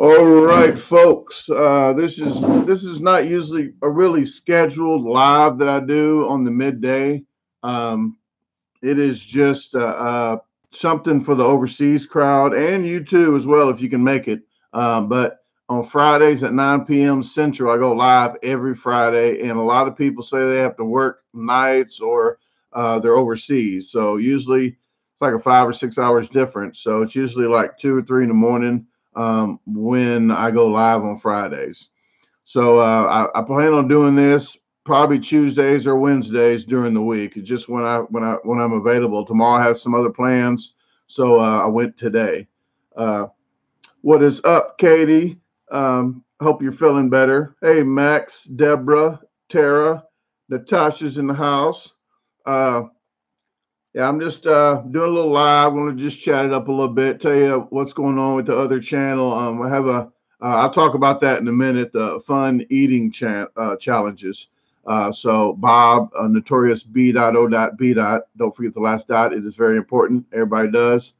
All right, folks. This is not usually a really scheduled live that I do on the midday. Um, it is just something for the overseas crowd and you too as well if you can make it. But on Fridays at 9 p.m. Central, I go live every Friday, and a lot of people say they have to work nights or they're overseas. So usually it's like a 5 or 6 hours difference. So it's usually like 2 or 3 in the morning when I go live on Fridays. So I plan on doing this probably Tuesdays or Wednesdays during the week. It's just when I'm available. Tomorrow I have some other plans, so I went today. Uh, what is up, Katie? Hope you're feeling better. Hey, Max, Deborah, Tara, Natasha's in the house. Uh, yeah, I'm just doing a little live. I want to just chat it up a little bit, tell you what's going on with the other channel. I have I'll talk about that in a minute, the fun eating challenges. So Bob, notorious B.O.B. Don't forget the last dot. It is very important. Everybody does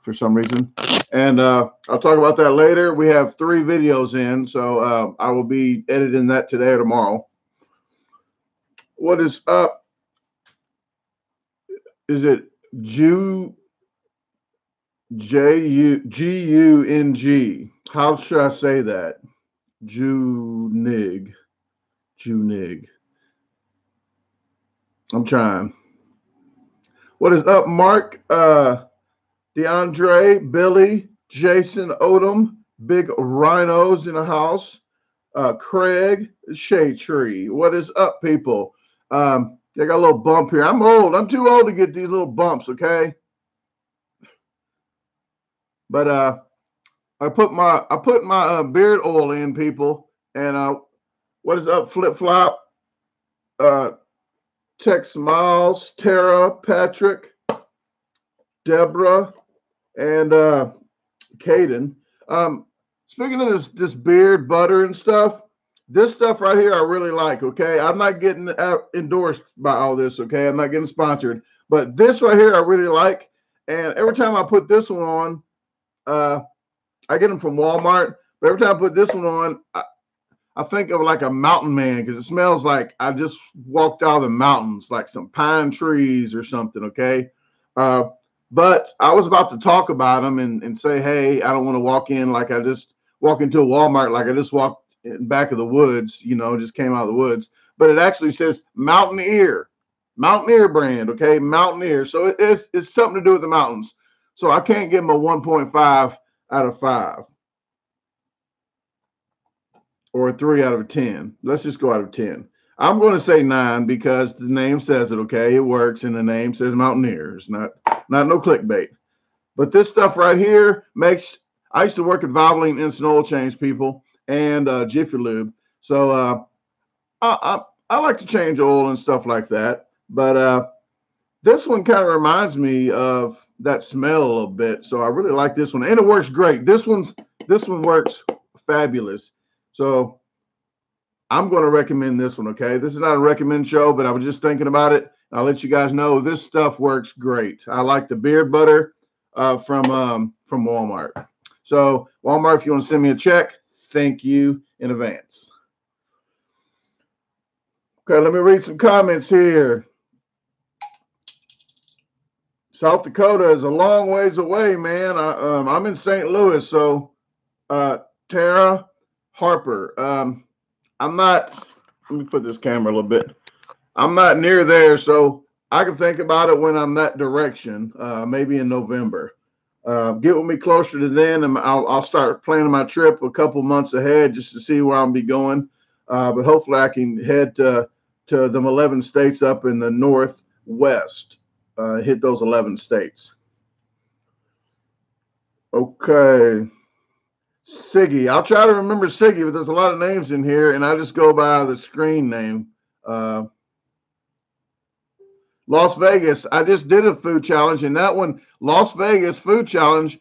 for some reason. And I'll talk about that later. We have 3 videos in, so I will be editing that today or tomorrow. What is up? Is it Gung? How should I say that? Junig. Junig. I'm trying. What is up, Mark? DeAndre, Billy, Jason Odom, Big Rhinos in the house. Craig, Shade Tree. What is up, people? They got a little bump here. I'm old. I'm too old to get these little bumps, okay? But I put my beard oil in, people. And what is up, Flip Flop? Tex Miles, Tara, Patrick, Deborah, and Caden. Speaking of this beard butter and stuff, this stuff right here I really like, okay? I'm not getting endorsed by all this, okay? I'm not getting sponsored. But this right here I really like. And every time I put this one on, I get them from Walmart. But every time I put this one on, I think of like a mountain man because it smells like I just walked out of the mountains, like some pine trees or something, okay? But I was about to talk about them and say, hey, I don't want to walk in like I just walk into a Walmart like I just walked in back of the woods, just came out of the woods. But it actually says Mountaineer brand, okay? Mountaineer. So it's something to do with the mountains. So I can't give them a 1.5 out of 5 or a 3 out of 10. Let's just go out of 10. I'm going to say 9 because the name says it, okay? It works, and the name says Mountaineer. It's not no clickbait. But this stuff right here I used to work at Valvoline Instant Oil Change, people, and Jiffy Lube. So I like to change oil and stuff like that. But this one kind of reminds me of that smell a little bit. So I really like this one, and it works great. This one works fabulous. So I'm going to recommend this one, okay? This is not a recommend show, but I was just thinking about it. I'll let you guys know this stuff works great. I like the beard butter from Walmart. So Walmart, if you want to send me a check, thank you in advance. Okay, let me read some comments here. South Dakota is a long ways away, man. I'm in St. Louis, so Tara Harper. I'm not. Let me put this camera a little bit. I'm not near there, so I can think about it when I'm that direction. Maybe in November. Get with me closer to then, and I'll start planning my trip a couple months ahead just to see where I'll be going. But hopefully, I can head to them 11 states up in the northwest. Hit those 11 states. Okay. Siggy. I'll try to remember Siggy, but there's a lot of names in here, and I just go by the screen name. Las Vegas. I just did a food challenge, and that one, Las Vegas food challenge,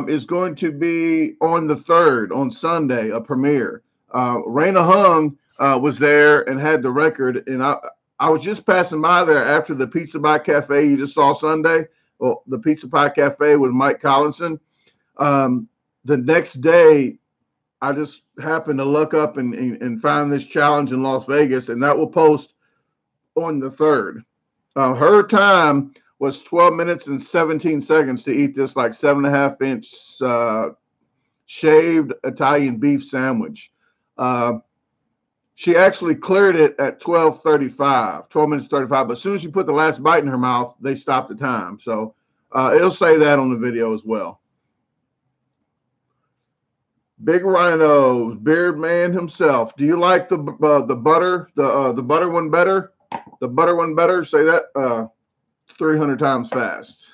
is going to be on the 3rd, on Sunday, a premiere. Raina Hung was there and had the record, and I was just passing by there after the Pizza Pie Cafe you just saw Sunday. Well, the Pizza Pie Cafe with Mike Collinson. The next day, I just happened to look up and find this challenge in Las Vegas, and that will post on the 3rd. Her time was 12 minutes and 17 seconds to eat this like 7.5-inch shaved Italian beef sandwich. She actually cleared it at 12 minutes 35. But as soon as she put the last bite in her mouth, they stopped the time. So it'll say that on the video as well. Big Rhino, Beard Man himself. Do you like the butter, the butter one better? The butter one better? Say that 300 times fast.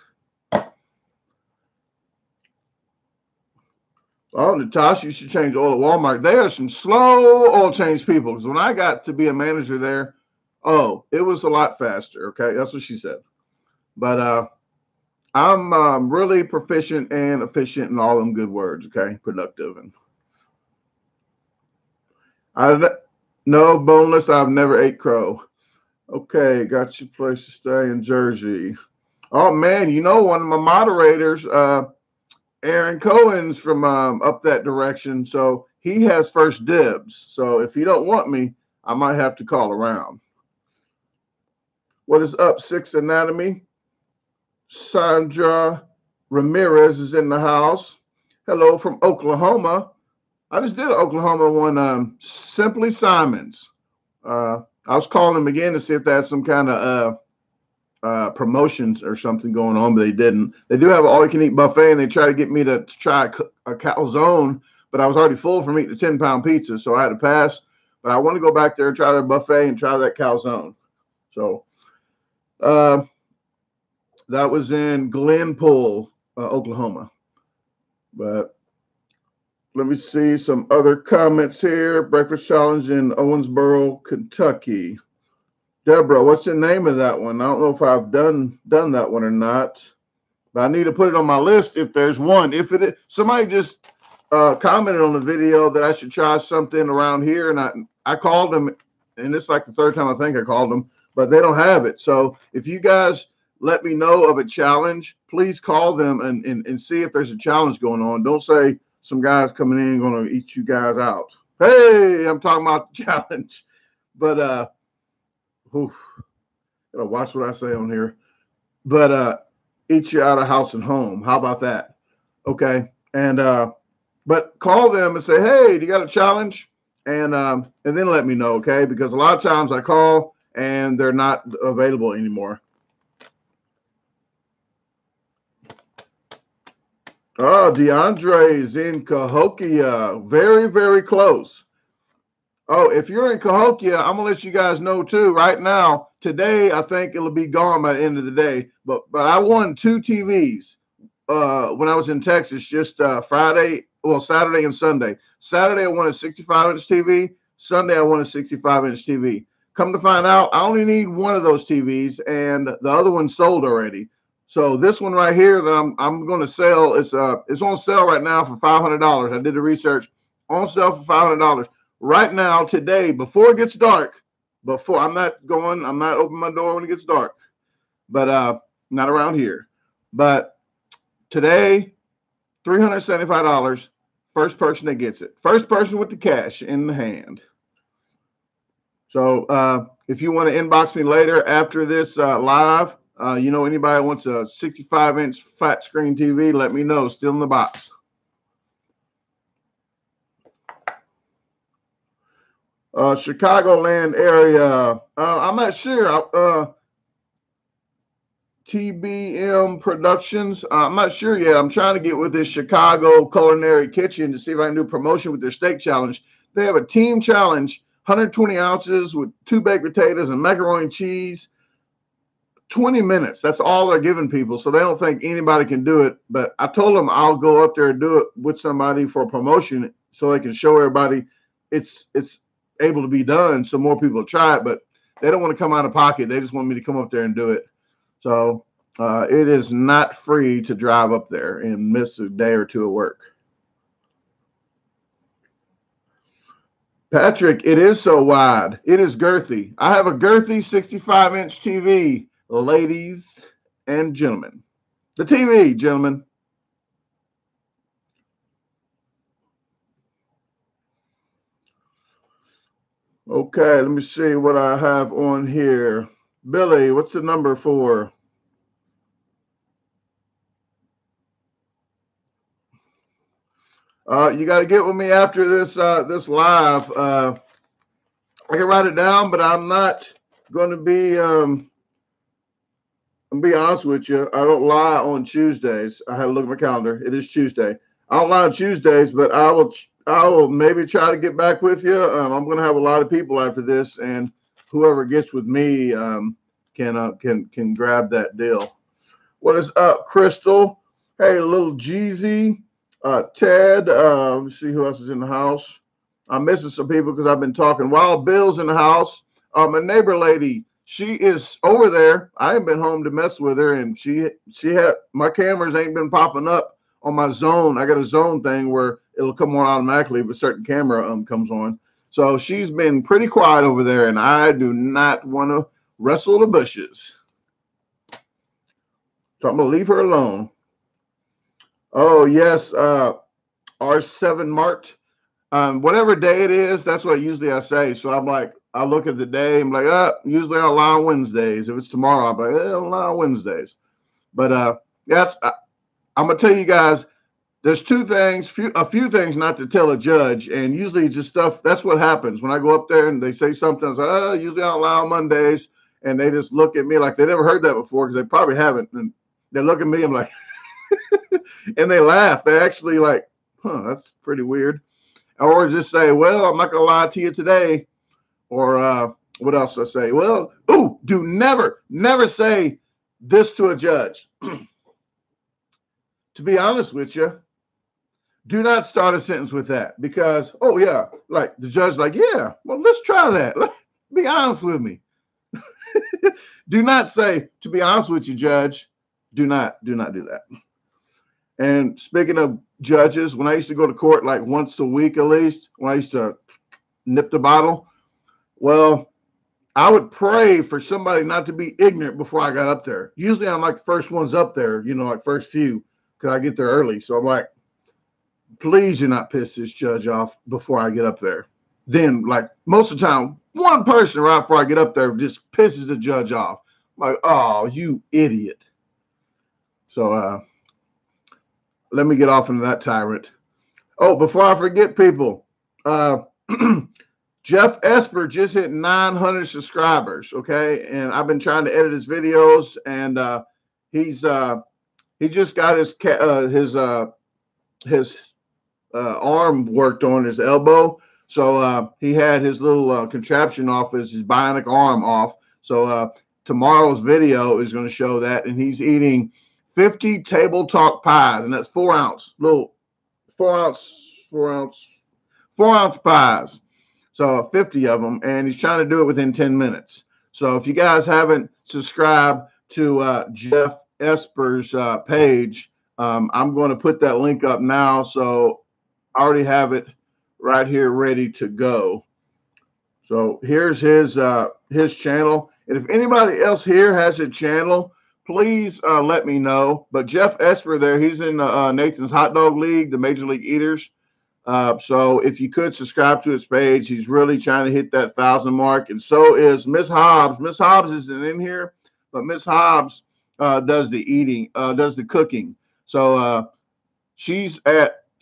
Oh, Natasha, you should change oil at Walmart. They are some slow oil change people. Because when I got to be a manager there, oh, it was a lot faster. Okay, that's what she said. But I'm really proficient and efficient in all them good words. Okay, productive and no boneless. I've never ate crow. Okay, got you place to stay in Jersey. Oh man, you know one of my moderators, Aaron Cohen's from up that direction, so he has first dibs. So if you don't want me, I might have to call around. What is up, Six Anatomy? Sandra Ramirez is in the house. Hello from Oklahoma. I just did an Oklahoma one, Simply Simons. I was calling them again to see if they had some kind of promotions or something going on, but they didn't. They do have an all-you-can-eat buffet, and they try to get me to try a calzone, but I was already full from eating a 10-pound pizza, so I had to pass. But I want to go back there and try their buffet and try that calzone. So that was in Glenpool, Oklahoma. But let me see some other comments here. Breakfast challenge in Owensboro, Kentucky. Deborah, what's the name of that one? I don't know if I've done that one or not, but I need to put it on my list if there's one. If it is, somebody just commented on the video that I should try something around here, and I called them, and it's like the 3rd time I think I called them, but they don't have it. So if you guys let me know of a challenge, please call them and see if there's a challenge going on. Don't say some guys coming in going to eat you guys out. Hey, I'm talking about the challenge, but oof, gotta watch what I say on here. But eat you out of house and home. How about that? Okay. And but call them and say, hey, do you got a challenge? And then let me know, okay? Because a lot of times I call and they're not available anymore. Oh, DeAndre's in Cahokia. Very, very close. Oh, if you're in Cahokia, I'm gonna let you guys know too. Right now, today, I think it'll be gone by the end of the day. But I won 2 TVs when I was in Texas, just Saturday and Sunday. Saturday, I won a 65-inch TV. Sunday, I won a 65-inch TV. Come to find out, I only need one of those TVs, and the other one sold already. So this one right here that I'm going to sell is it's on sale right now for $500. I did the research. On sale for $500 right now today before it gets dark. I'm not opening my door when it gets dark, but not around here. But today, $375. First person that gets it. First person with the cash in the hand. So if you want to inbox me later after this live, anybody wants a 65-inch flat screen TV, let me know. Still in the box. Chicagoland area. I'm not sure. TBM Productions. I'm not sure yet. I'm trying to get with this Chicago Culinary Kitchen to see if I can do promotion with their steak challenge. They have a team challenge, 120 ounces with 2 baked potatoes and macaroni and cheese. 20 minutes. That's all they're giving people. So they don't think anybody can do it. But I told them I'll go up there and do it with somebody for a promotion so they can show everybody it's able to be done so more people try it. But they don't want to come out of pocket. They just want me to come up there and do it. So it is not free to drive up there and miss a day or two of work. Patrick, it is so wide. It is girthy. I have a girthy 65-inch TV, ladies and gentlemen. The TV, gentlemen. Okay, let me see what I have on here. Billy, what's the number for? You got to get with me after this live. I can write it down, but I'm not going to be. I'm be honest with you. I don't lie on Tuesdays. I had to look at my calendar. It is Tuesday. I don't lie on Tuesdays, but I will. I will maybe try to get back with you. I'm going to have a lot of people after this, and whoever gets with me can grab that deal. What is up, Crystal? Hey, little Jeezy, Ted. Let me see who else is in the house. I'm missing some people because I've been talking. Wild Bill's in the house. My neighbor lady, she is over there. I ain't been home to mess with her, and she had my cameras ain't been popping up on my zone. I got a zone thing where it'll come on automatically if a certain camera comes on. So she's been pretty quiet over there, and I do not want to wrestle the bushes. So I'm gonna leave her alone. Oh yes, R7 Mart. Whatever day it is, that's what usually I say. So I'm like, I look at the day. I'm like, usually I'll lie on Wednesdays. If it's tomorrow, I'm like, I'll lie on Wednesdays. But yes, I'm gonna tell you guys. There's two things, a few things not to tell a judge, and usually just stuff. That's what happens when I go up there and they say something. I say, usually I don't lie on Mondays, and they just look at me like they never heard that before because they probably haven't. And they look at me. I'm like, and they laugh. They actually like, that's pretty weird. Or just say, well, I'm not gonna lie to you today. Or what else do I say? Well, do never say this to a judge. To be honest with you, do not start a sentence with that because, oh yeah, like the judge, like, yeah, well, let's try that. Be honest with me. Do not say, to be honest with you, judge. Do not do that. And speaking of judges, when I used to go to court like once a week at least, when I used to nip the bottle, well, I would pray for somebody not to be ignorant before I got up there. Usually I'm like the first ones up there, like first few, because I get there early. So I'm like, please do not piss this judge off before I get up there. Then, like most of the time, one person right before I get up there just pisses the judge off. I'm like, oh, you idiot. So let me get off into that tyrant. Oh, before I forget, people, Jeff Esper just hit 900 subscribers. Okay, and I've been trying to edit his videos, and he just got his arm worked on, his elbow. So he had his little contraption off, his bionic arm off. So tomorrow's video is going to show that, and he's eating 50 table talk pies, and that's 4 ounce, little 4 ounce pies. So 50 of them, and he's trying to do it within 10 minutes. So if you guys haven't subscribed to Jeff Esper's page, I'm going to put that link up now. So I already have it right here ready to go. So here's his channel. And if anybody else here has a channel, please let me know. But Jeff Esper there, he's in Nathan's Hot Dog League, the Major League Eaters. So if you could subscribe to his page, he's really trying to hit that 1,000 mark. And so is Miss Hobbs. Miss Hobbs isn't in here, but Miss Hobbs does the eating, does the cooking. So she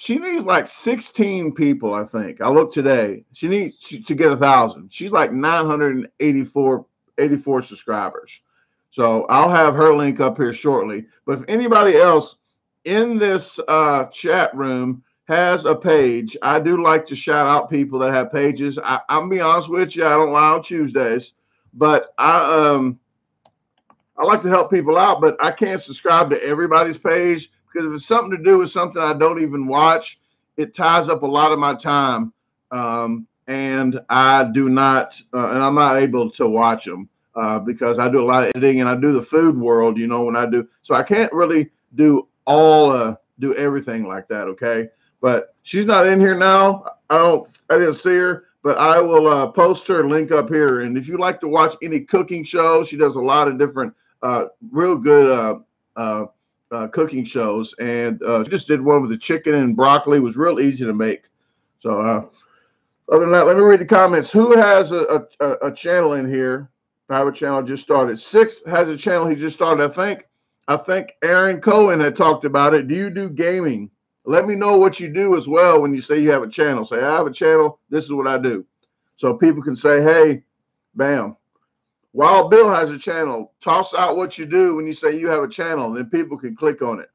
needs like 16 people, I think. I looked today. She needs to get 1,000. She's like 984 subscribers. So I'll have her link up here shortly. But if anybody else in this chat room has a page, I do like to shout out people that have pages. I'll be honest with you, I don't lie on Tuesdays, but I like to help people out, but I can't subscribe to everybody's page because if it's something to do with something I don't even watch, it ties up a lot of my time, and I do not, and I'm not able to watch them because I do a lot of editing and I do the food world, when I do, so I can't really do everything like that. Okay. But she's not in here now. I didn't see her, but I will post her link up here. And if you like to watch any cooking shows, she does a lot of different, real good cooking shows. And she just did one with the chicken and broccoli. It was real easy to make. So Other than that, let me read the comments. Who has a channel in here? I have a channel just started. Six has a channel he just started. I think Aaron Cohen had talked about it. Do you do gaming? Let me know what you do as well when you say you have a channel. Say, I have a channel. This is what I do. So people can say, hey, bam. Wild Bill has a channel. Toss out what you do when you say you have a channel. Then people can click on it.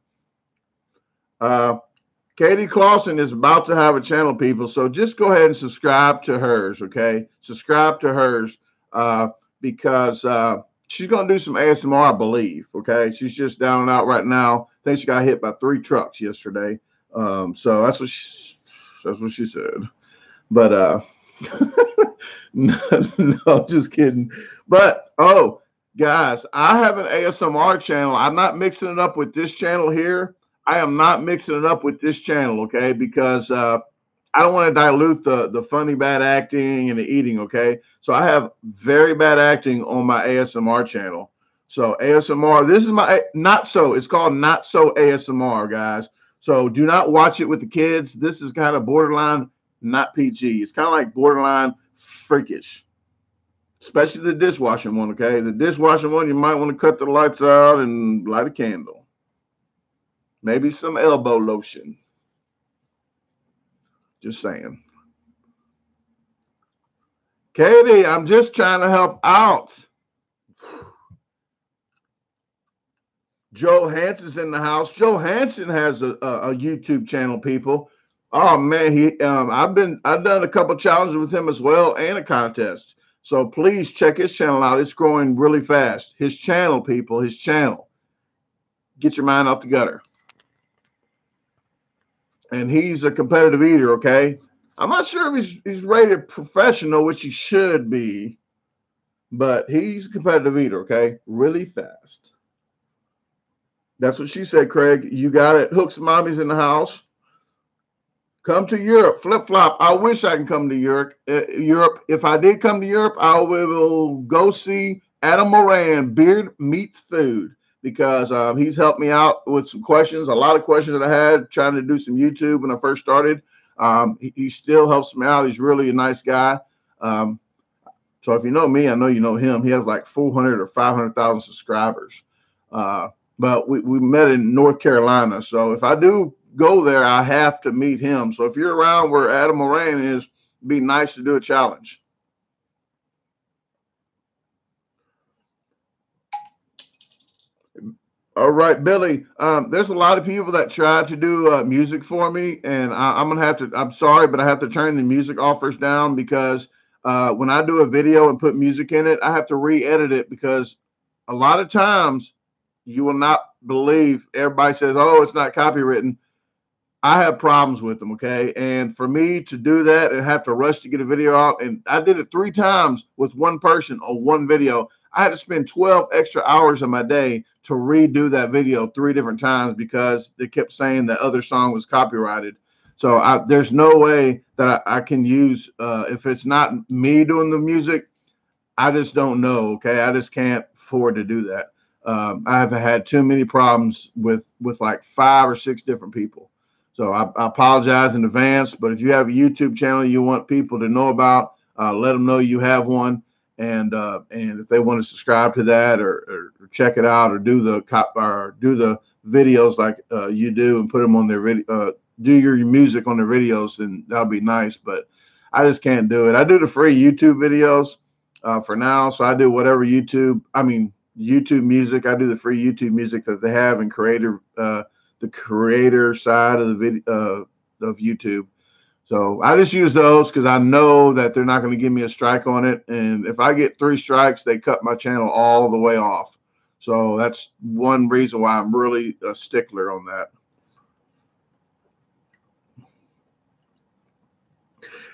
Katie Clausen is about to have a channel, people. So just go ahead and subscribe to hers, okay? Subscribe to hers because she's going to do some ASMR, I believe, okay? She's just down and out right now. I think she got hit by 3 trucks yesterday. So that's what she said. But no, just kidding. But, oh, guys, I have an ASMR channel. I'm not mixing it up with this channel here. I am not mixing it up with this channel, okay? Because I don't want to dilute the funny bad acting and the eating, okay? So I have very bad acting on my ASMR channel. So ASMR, this is my Not So. It's called Not So ASMR, guys. So do not watch it with the kids. This is kind of borderline not PG. It's kind of like borderline freakish, especially the dishwashing one, okay? The dishwashing one, you might want to cut the lights out and light a candle. Maybe some elbow lotion. Just saying. Katie, I'm just trying to help out. Joe Hanson's in the house. Joe Hanson has a YouTube channel, people. Oh man, I've done a couple challenges with him as well and a contest. So please check his channel out. It's growing really fast. His channel, people, his channel. Get your mind off the gutter. And he's a competitive eater, okay? I'm not sure if he's rated professional, which he should be, but he's a competitive eater, okay? Really fast. That's what she said, Craig. You got it. Hooks Mommy's in the house. Come to Europe. Flip-flop. I wish I can come to Europe. If I did come to Europe, I will go see Adam Moran, Beard Meets Food, because he's helped me out with some questions, a lot of questions that I had trying to do some YouTube when I first started. He still helps me out. He's really a nice guy. So if you know me, I know you know him. He has like 400 or 500,000 subscribers. But we met in North Carolina. So if I do go there, I have to meet him. So if you're around where Adam Moran is, it'd be nice to do a challenge. All right, Billy. There's a lot of people that try to do music for me, and I'm gonna have to. I'm sorry, but I have to turn the music offers down because when I do a video and put music in it, I have to re-edit it because a lot of times you will not believe. Everybody says, "Oh, it's not copywritten." I have problems with them, okay? And for me to do that and have to rush to get a video out, and I did it 3 times with one person on one video. I had to spend 12 extra hours of my day to redo that video 3 different times because they kept saying that other song was copyrighted. So there's no way that I can use, if it's not me doing the music, I just don't know, okay? I just can't afford to do that. I have had too many problems with like 5 or 6 different people. So I apologize in advance, but if you have a YouTube channel you want people to know about, let them know you have one. And if they want to subscribe to that or check it out or do the videos like you do and put them on their video, do your music on their videos, then that'll be nice. But I just can't do it. I do the free YouTube videos for now. So I do whatever YouTube music. I do the free YouTube music that they have in the creator side of the video of YouTube. So I just use those because I know that they're not going to give me a strike on it. And if I get 3 strikes, they cut my channel all the way off. So that's one reason why I'm really a stickler on that.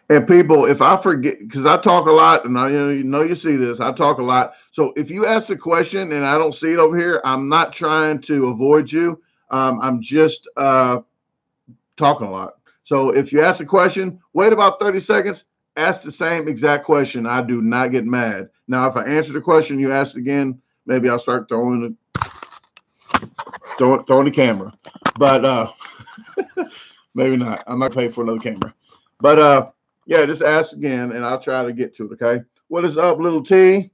And people, if I forget, because I talk a lot, and you know you see this, I talk a lot. So if you ask a question and I don't see it over here, I'm not trying to avoid you. I'm just talking a lot. So if you ask a question, wait about 30 seconds, ask the same exact question. I do not get mad. Now, if I answer the question you asked again, maybe I'll start throwing the camera. But maybe not. I'm not paying for another camera. But Yeah, just ask again, and I'll try to get to it. Okay. What is up, little T?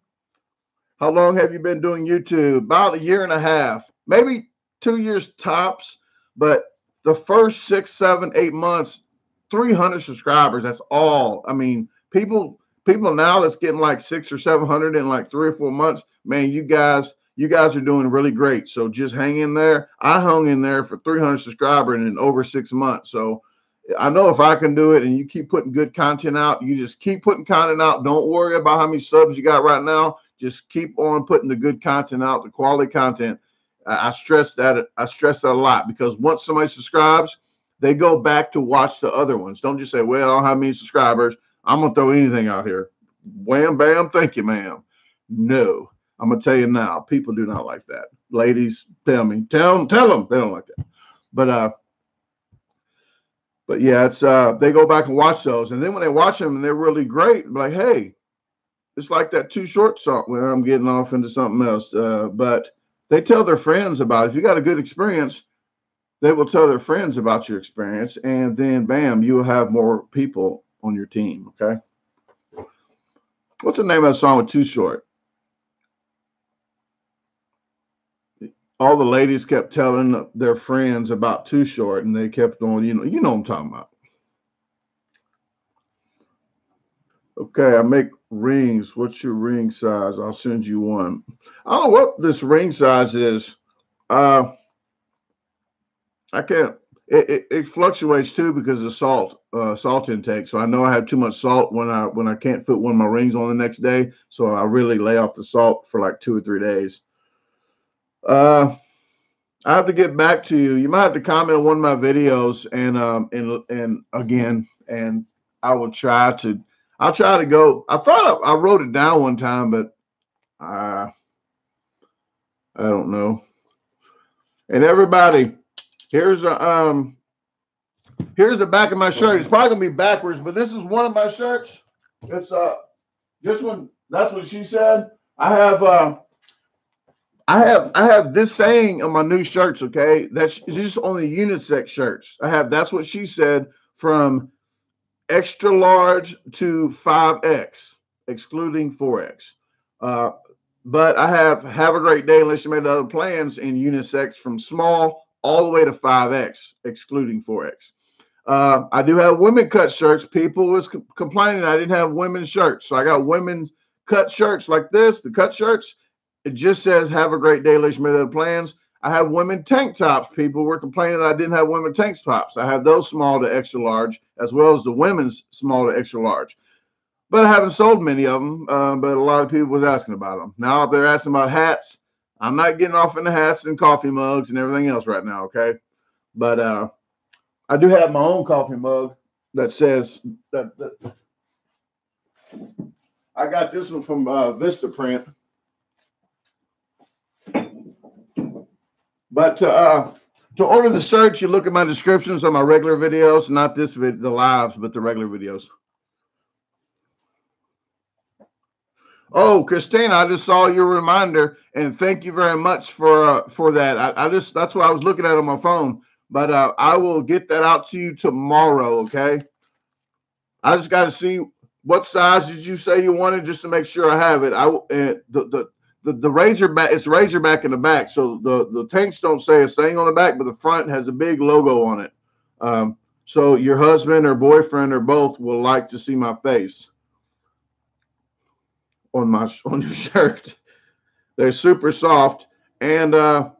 How long have you been doing YouTube? About a year and a half, maybe 2 years tops. But the first 6, 7, 8 months, 300 subscribers. That's all. I mean, people now that's getting like 600 or 700 in like 3 or 4 months. Man, you guys are doing really great. So just hang in there. I hung in there for 300 subscribers in over 6 months. So I know if I can do it, and you keep putting good content out, you just keep putting content out. Don't worry about how many subs you got right now. Just keep on putting the good content out, the quality content. I stress that. I stress that a lot, because once somebody subscribes, they go back to watch the other ones. Don't just say, well, I don't have many subscribers, I'm going to throw anything out here. Wham, bam, thank you, ma'am. No, I'm going to tell you now, people do not like that. Ladies, tell them they don't like that. But yeah, it's they go back and watch those, and then when they watch them and they're really great, like, hey, it's like that Too Short song. Well, I'm getting off into something else, but they tell their friends about it. If you got a good experience, they will tell their friends about your experience, and then bam, you will have more people on your team. Okay, what's the name of that song with Too Short? All the ladies kept telling their friends about Too Short, and they kept going. You know what I'm talking about. Okay, I make rings. What's your ring size? I'll send you one. I don't know what this ring size is. Uh, I can't. It fluctuates too because of salt intake. So I know I have too much salt when I can't put one of my rings on the next day. So I really lay off the salt for like 2 or 3 days. Uh, I have to get back to you. You might have to comment on one of my videos, and again, and I will try to. I'll try to go. I thought I wrote it down one time, but I don't know. And everybody, here's a here's the back of my shirt. It's probably gonna be backwards, but this is one of my shirts. It's this one. That's what she said. I have this saying on my new shirts. Okay, that's just only unisex shirts. That's what she said, from extra large to 5X, excluding 4X. Uh, but I have a great day unless you made other plans in unisex, from small all the way to 5X, excluding 4X. I do have women cut shirts. People was complaining I didn't have women's shirts, so I got women cut shirts like this. The cut shirts, it just says "Have a great day, unless you made other plans." I have women tank tops. People were complaining I didn't have women tank tops. I have those small to extra large, as well as the women's small to extra large. But I haven't sold many of them. But a lot of people was asking about them. Now they're asking about hats. I'm not getting off into hats and coffee mugs and everything else right now. Okay, but I do have my own coffee mug that says that I got this one from Vistaprint. But to order the shirts, you look at my descriptions on my regular videos, not this the lives, but the regular videos. Oh, Christina, I just saw your reminder, and thank you very much for that. I just that's what I was looking at on my phone, but I will get that out to you tomorrow. Okay. I just got to see what size did you say you wanted, just to make sure I have it. The Razorback, it's Razorback in the back, so the tanks don't say a saying on the back, but the front has a big logo on it. So your husband or boyfriend or both will like to see my face on your shirt. They're super soft, and I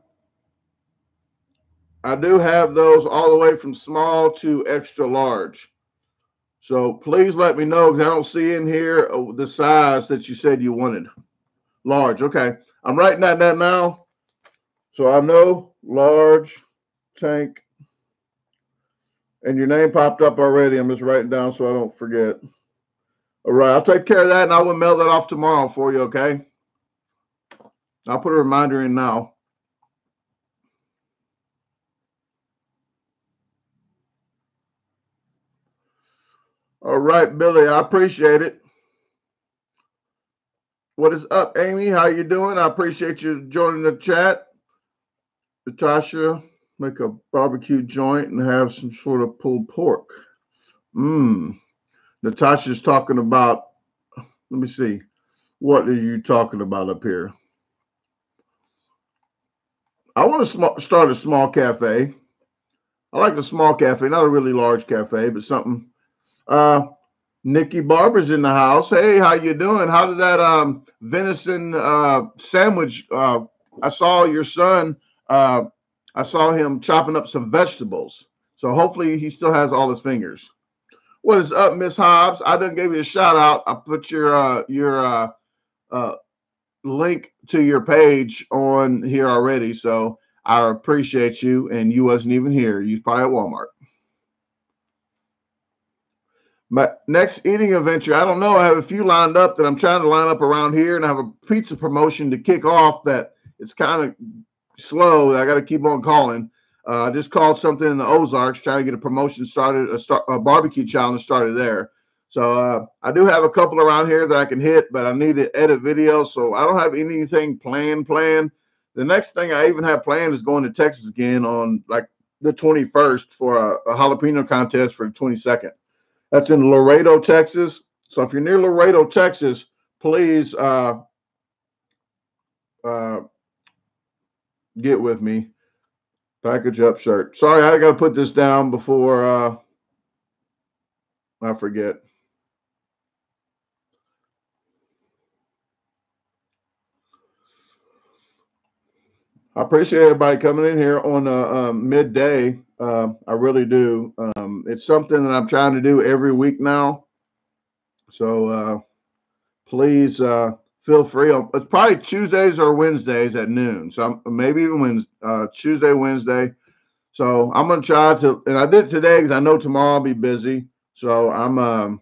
do have those all the way from small to extra large. So please let me know, because I don't see in here the size that you said you wanted. Large. Okay. I'm writing that down now, so I know large tank. And your name popped up already. I'm just writing down so I don't forget. All right. I'll take care of that, and I will mail that off tomorrow for you. Okay. I'll put a reminder in now. All right, Billy. I appreciate it. What is up, Amy? How you doing? I appreciate you joining the chat. Natasha, make a barbecue joint and have some sort of pulled pork. Natasha's talking about, let me see. What are you talking about up here? I want to start a small cafe. I like a small cafe, not a really large cafe, but something. Uh, Nikki Barber's in the house. Hey, how you doing? How did that venison sandwich? I saw your son. Uh, I saw him chopping up some vegetables. So hopefully he still has all his fingers. What is up, Miss Hobbs? I done gave you a shout out. I put your uh, link to your page on here already. So I appreciate you. And you wasn't even here. You was probably at Walmart. My next eating adventure, I don't know. I have a few lined up that I'm trying to line up around here, and I have a pizza promotion to kick off that it's kind of slow. I got to keep on calling. I just called something in the Ozarks, trying to get a promotion started, a barbecue challenge started there. So I do have a couple around here that I can hit, but I need to edit videos, so I don't have anything planned. The next thing I even have planned is going to Texas again on like the 21st for a jalapeno contest for the 22nd. That's in Laredo, Texas. So if you're near Laredo, Texas, please get with me. Package up shirt. Sorry, I got to put this down before I forget. I appreciate everybody coming in here on midday. I really do. It's something that I'm trying to do every week now. So please feel free. It's probably Tuesdays or Wednesdays at noon. So maybe even Wednesday, Tuesday, Wednesday. So I'm gonna try to, and I did it today because I know tomorrow I'll be busy. So I'm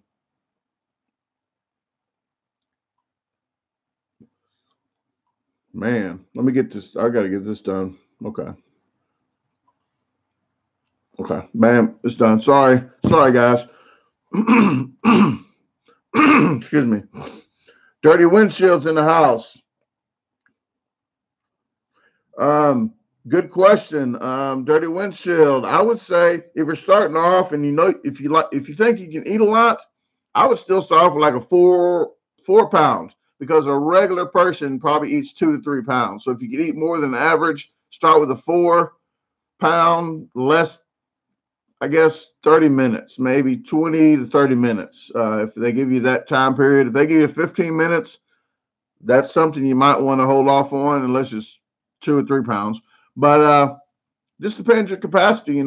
man, let me get this. I gotta get this done. Okay. Okay. Bam, it's done. Sorry, guys. Excuse me. Dirty windshields in the house. Good question. Dirty windshield. I would say if you're starting off and you know if you think you can eat a lot, I would still start off with like a four pound because a regular person probably eats 2 to 3 pounds. So if you can eat more than average, start with a 4 pound, less, I guess 30 minutes, maybe 20 to 30 minutes. If they give you that time period, if they give you 15 minutes, that's something you might want to hold off on unless it's 2 or 3 pounds. But just depends your capacity,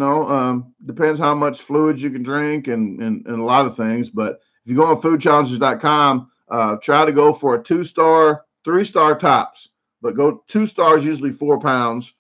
depends how much fluids you can drink and a lot of things. But if you go on foodchallenges.com, try to go for a 2-star, 3-star tops, but go 2 stars, usually 4 pounds,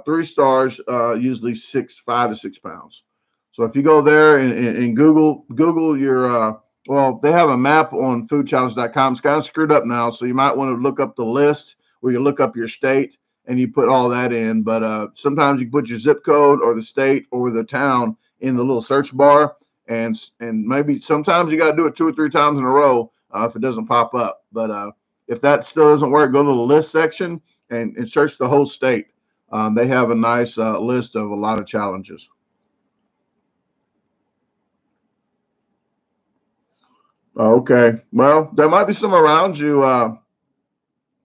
3 stars, usually 5 to 6 pounds. So if you go there and Google your, well, they have a map on foodchallenges.com. It's kind of screwed up now. So you might want to look up the list where you look up your state and you put all that in. But sometimes you put your zip code or the state or the town in the little search bar. And maybe sometimes you got to do it 2 or 3 times in a row if it doesn't pop up. But if that still doesn't work, go to the list section and search the whole state. They have a nice list of a lot of challenges. Okay. Well, there might be some around you,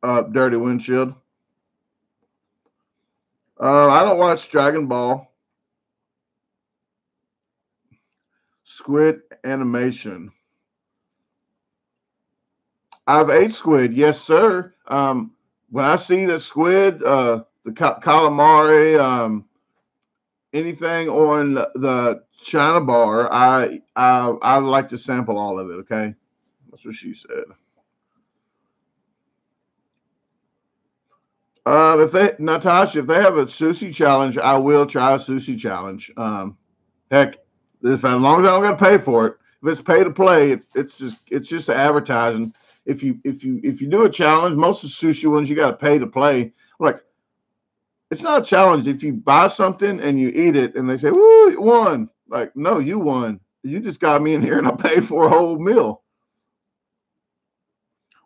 Dirty Windshield. I don't watch Dragon Ball. Squid animation. I've ate squid, yes, sir. When I see the squid, the calamari, anything on the China bar, I like to sample all of it. Okay, that's what she said. Natasha, if they have a sushi challenge, I will try a sushi challenge. Heck, as long as I don't got to pay for it, if it's pay to play, it's just advertising. If you do a challenge, most of the sushi ones you got to pay to play. Like it's not a challenge if you buy something and you eat it and they say, "Woo, you won!" Like no, you won. You just got me in here and I paid for a whole meal.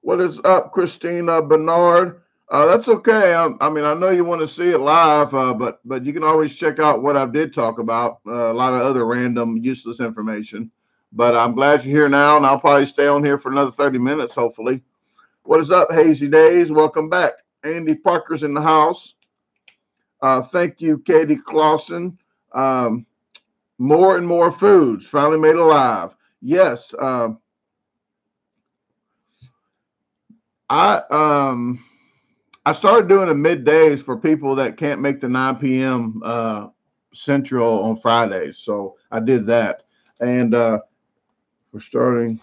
What is up, Christina Bernard? That's okay. I mean, I know you want to see it live, but you can always check out what I did talk about. A lot of other random, useless information. But I'm glad you're here now, and I'll probably stay on here for another 30 minutes, hopefully. What is up, Hazy Days? Welcome back. Andy Parker's in the house. Thank you, Katie Clausen. More and more foods finally made alive. Yes. I started doing the middays for people that can't make the 9 p.m. Central on Fridays. So I did that. And we're starting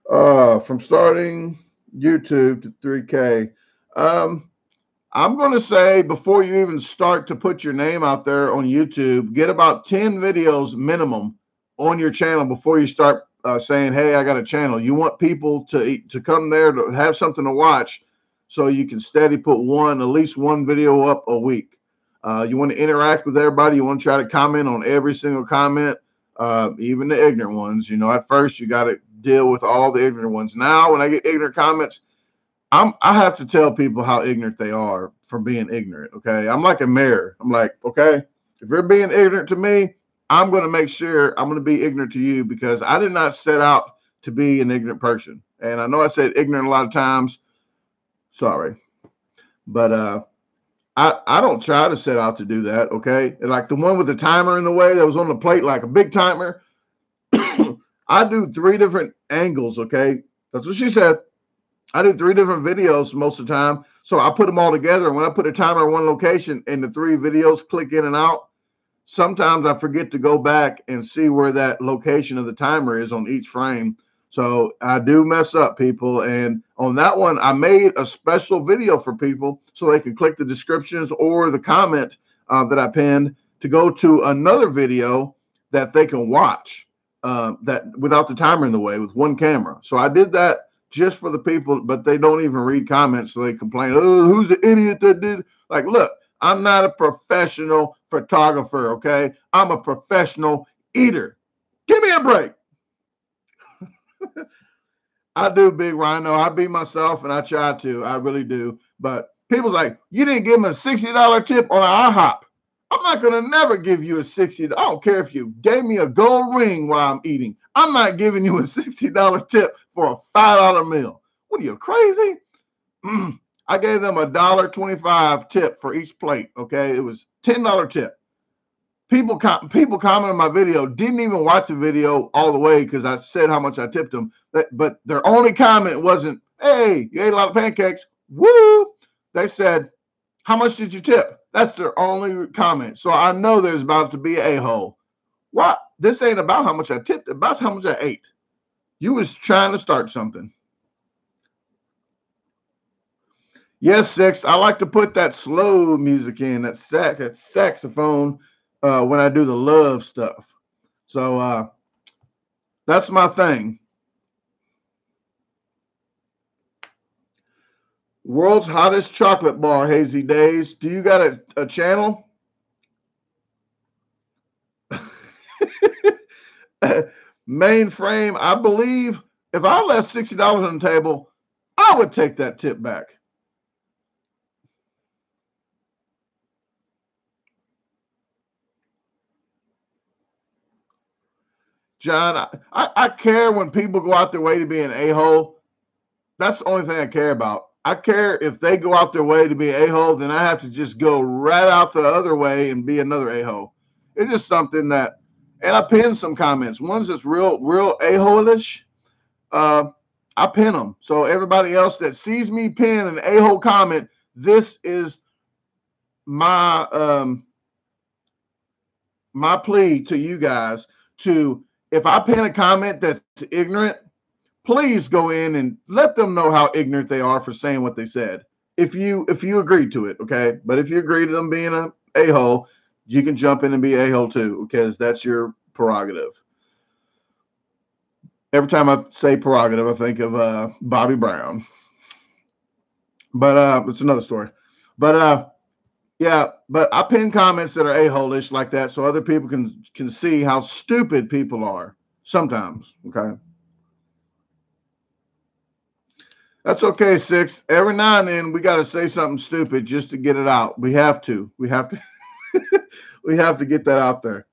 from starting YouTube to 3K. I'm going to say before you even start to put your name out there on YouTube, get about 10 videos minimum on your channel before you start saying, hey, I got a channel. You want people to come there to have something to watch so you can steady put at least one video up a week. You want to interact with everybody. You want to try to comment on every single comment, even the ignorant ones. You know, at first you got to deal with all the ignorant ones. Now, when I get ignorant comments, I have to tell people how ignorant they are for being ignorant. Okay. I'm like a mayor. I'm like, okay, if you're being ignorant to me, I'm going to make sure I'm going to be ignorant to you because I did not set out to be an ignorant person. And I know I said ignorant a lot of times. Sorry. But I don't try to set out to do that. Okay. And like the one with the timer in the way that was on the plate, like a big timer. I do 3 different angles. Okay. That's what she said. I do 3 different videos most of the time. So I put them all together. And when I put a timer in one location and the 3 videos click in and out, sometimes I forget to go back and see where that location of the timer is on each frame. So I do mess up, people. And on that one, I made a special video for people so they can click the descriptions or the comment that I pinned to go to another video that they can watch that without the timer in the way with one camera. So I did that just for the people, but they don't even read comments, so they complain, oh, who's the idiot that did? Like, look, I'm not a professional photographer, okay? I'm a professional eater. Give me a break. I do, Big Rhino. I be myself, and I try to. I really do. But people's like, you didn't give them a $60 tip on an IHOP. I'm not going to never give you a $60. I don't care if you gave me a gold ring while I'm eating. I'm not giving you a $60 tip for a $5 meal. What are you, crazy? I gave them a $1.25 tip for each plate, okay? It was $10 tip. People comment on my video, didn't even watch the video all the way because I said how much I tipped them. But their only comment wasn't, hey, you ate a lot of pancakes. Woo! They said, how much did you tip? That's their only comment. So I know there's about to be an a-hole. What? This ain't about how much I tipped, about how much I ate. You was trying to start something. Yes, Six. I like to put that slow music in, that saxophone when I do the love stuff. So that's my thing. World's hottest chocolate bar, Hazy Days. Do you got a channel? Mainframe, I believe if I left $60 on the table, I would take that tip back. John, I care when people go out their way to be an a-hole. That's the only thing I care about. I care if they go out their way to be an a-hole, then I have to just go right out the other way and be another a-hole. It's just something that, and I pin some comments. Ones that's real a-hole-ish, I pin them. So everybody else that sees me pin an a-hole comment, this is my my plea to you guys to, if I pin a comment that's ignorant, please go in and let them know how ignorant they are for saying what they said. If you agree to it, okay? But if you agree to them being an a-hole, you can jump in and be a-hole too, because that's your prerogative. Every time I say prerogative, I think of Bobby Brown. But it's another story. But yeah, but I pin comments that are a-hole-ish like that so other people can see how stupid people are sometimes, okay? That's okay, Six. Every now and then we got to say something stupid just to get it out. We have to. We have to. We have to get that out there.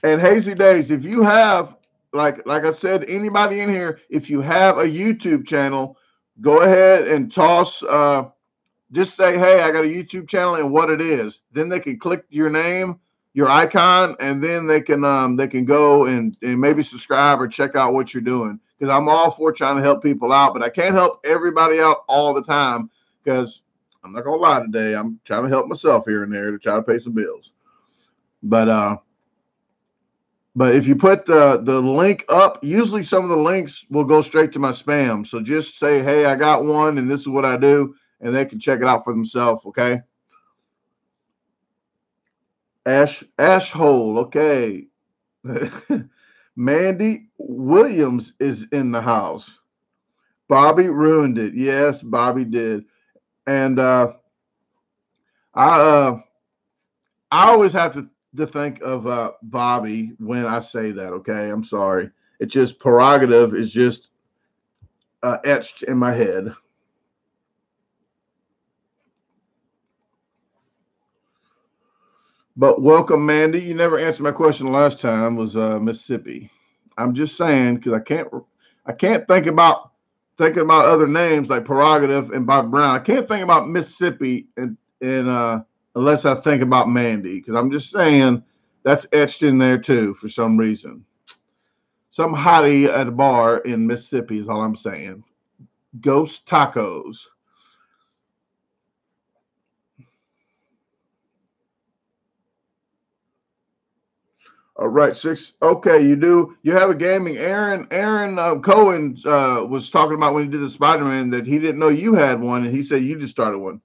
And Hazy Days, if you have, like I said, anybody in here, if you have a YouTube channel, go ahead and toss. Just say, hey, I got a YouTube channel and what it is. Then they can click your name, your icon, and then they can go and maybe subscribe or check out what you're doing. Because I'm all for trying to help people out, but I can't help everybody out all the time because I'm not gonna lie today. I'm trying to help myself here and there to try to pay some bills. But if you put the link up, usually some of the links will go straight to my spam. So just say, hey, I got one and this is what I do, and they can check it out for themselves, okay? Ashhole, okay. Mandy Williams is in the house. Bobby ruined it. Yes, Bobby did. And I always have to think of Bobby when I say that, okay? I'm sorry. It's just prerogative is just etched in my head. But welcome, Mandy. You never answered my question last time. Was Mississippi? I'm just saying because I can't think about thinking about other names like Prerogative and Bob Brown. I can't think about Mississippi and unless I think about Mandy because I'm just saying that's etched in there too for some reason. Some hottie at a bar in Mississippi is all I'm saying. Ghost tacos. All right, six. Okay, you do. You have a gaming. Aaron Cohen was talking about when he did the Spider-Man that he didn't know you had one, and he said you just started one.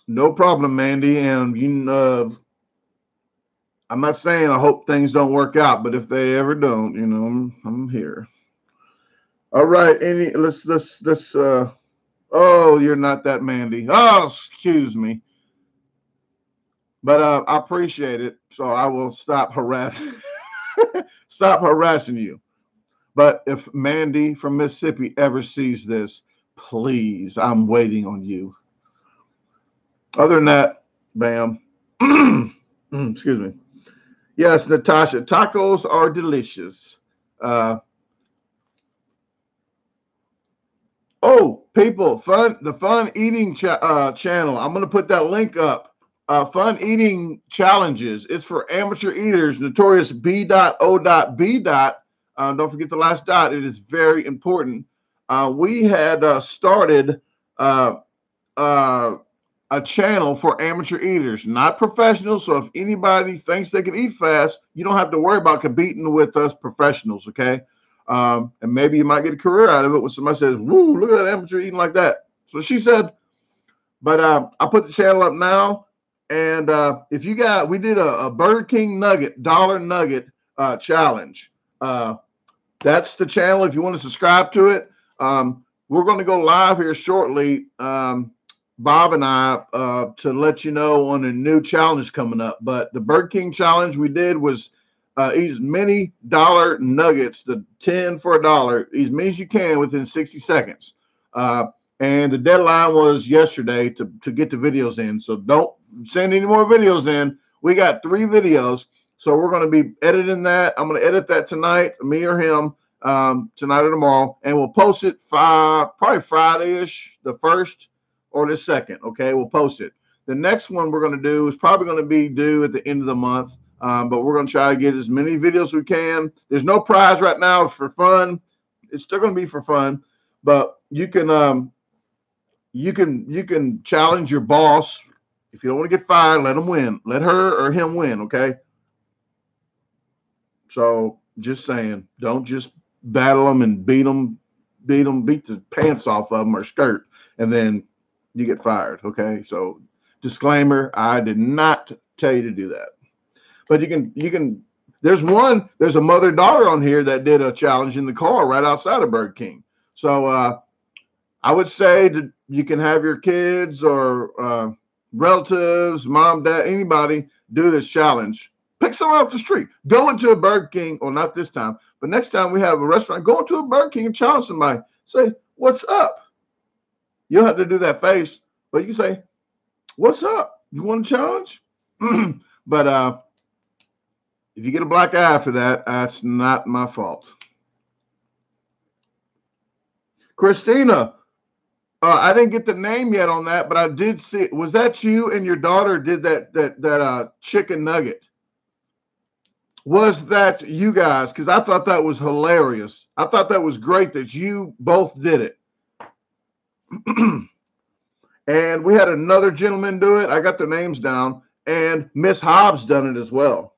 No problem, Mandy. And I'm not saying I hope things don't work out, but if they ever don't, I'm here. All right, let's. Oh, you're not that Mandy. Oh, excuse me. But I appreciate it, so I will stop harassing you. But if Mandy from Mississippi ever sees this, please, I'm waiting on you. Other than that, bam. Excuse me. Yes, Natasha, tacos are delicious. Oh, people, the fun eating channel. I'm going to put that link up. Fun eating challenges. It's for amateur eaters. Notorious B.O.B. Don't forget the last dot. It is very important. We had started a channel for amateur eaters, not professionals. So if anybody thinks they can eat fast, you don't have to worry about competing with us professionals, okay? And maybe you might get a career out of it when somebody says, woo, look at that amateur eating like that. So she said, but I put the channel up now. And if you got, we did a Burger King dollar nugget challenge. That's the channel if you want to subscribe to it. We're going to go live here shortly, Bob and I, to let you know on a new challenge coming up. But the Burger King challenge we did was eat as many dollar nuggets, the 10 for $1, eat as many as you can within 60 seconds. And the deadline was yesterday to get the videos in. So don't send any more videos in. We got 3 videos. So we're going to be editing that. I'm going to edit that tonight, me or him, tonight or tomorrow. And we'll post it probably Friday-ish, the 1st or the 2nd. Okay, we'll post it. The next one we're going to do is probably going to be due at the end of the month. But we're going to try to get as many videos as we can. There's no prize right now. It's for fun. It's still going to be for fun. But you can challenge your boss. If you don't want to get fired, let him win. Let her or him win, okay? So just saying, don't just battle them and beat the pants off of them or skirt, and then you get fired, okay? So disclaimer, I did not tell you to do that. But you can, there's a mother-daughter on here that did a challenge in the car right outside of Burger King. So I would say that you can have your kids or relatives, mom, dad, anybody do this challenge. Pick someone off the street. Go into a Burger King, or not this time, but next time we have a restaurant, go into a Burger King and challenge somebody. Say, what's up? You don't have to do that face, but you can say, what's up? You want a challenge? But if you get a black eye after that, that's not my fault. Christina, I didn't get the name yet on that, but I did see. Was that you and your daughter did that chicken nugget? Was that you guys? Because I thought that was hilarious. I thought that was great that you both did it. And we had another gentleman do it. I got their names down, and Miss Hobbs done it as well.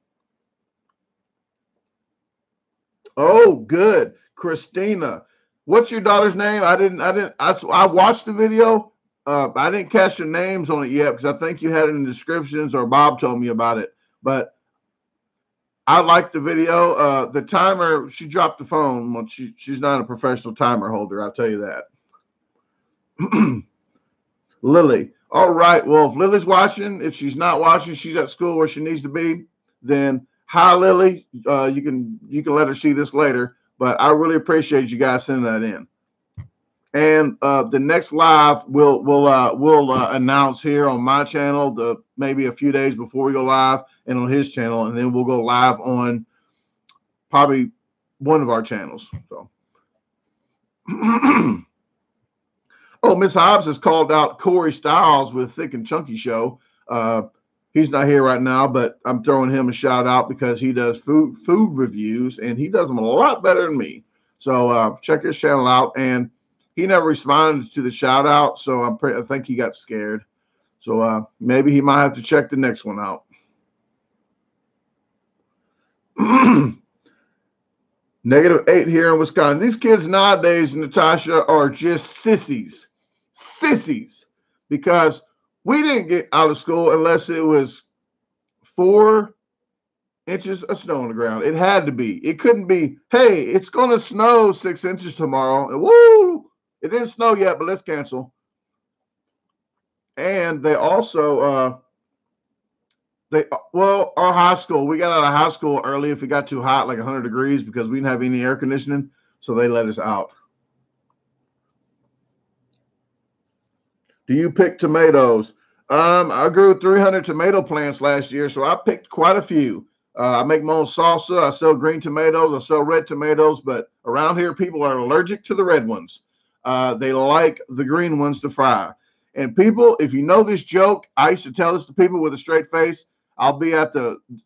Oh, good, Christina. What's your daughter's name? I watched the video. I didn't catch your names on it yet because I think you had it in the descriptions or Bob told me about it. But I liked the video. The timer, she dropped the phone. Well, she's not a professional timer holder, I'll tell you that. Lily. All right. Well, if Lily's watching, if she's not watching, she's at school where she needs to be, then hi, Lily. You can let her see this later. But I really appreciate you guys sending that in. And the next live we'll announce here on my channel maybe a few days before we go live, and on his channel, and then we'll go live on probably one of our channels. So, oh, Miss Hobbs has called out Corey Styles with Thick and Chunky Show. He's not here right now, but I'm throwing him a shout out because he does food reviews, and he does them a lot better than me. So check his channel out. And he never responded to the shout out, so I think he got scared. So maybe he might have to check the next one out. -8 here in Wisconsin. These kids nowadays, Natasha, are just sissies. Sissies. Because we didn't get out of school unless it was 4 inches of snow on the ground. It had to be. It couldn't be, hey, it's going to snow 6 inches tomorrow. And woo! It didn't snow yet, but let's cancel. And they also, our high school, we got out of high school early if it got too hot, like 100 degrees, because we didn't have any air conditioning. So they let us out. Do you pick tomatoes? I grew 300 tomato plants last year, so I picked quite a few. I make my own salsa. I sell green tomatoes. I sell red tomatoes, but around here, people are allergic to the red ones. They like the green ones to fry. And people, if you know this joke, I used to tell this to people with a straight face. I'll be at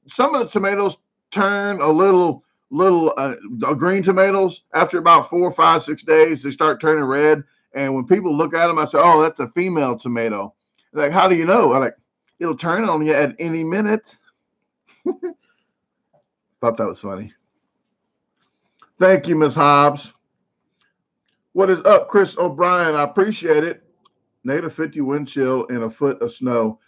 some of the tomatoes turn a little green tomatoes. After about 4, 5, 6 days, they start turning red. And when people look at them, I say, oh, that's a female tomato. They're like, how do you know? I'm like, it'll turn on you at any minute. Thought that was funny. Thank you, Ms. Hobbs. What is up, Chris O'Brien? I appreciate it. -50 wind chill and a foot of snow.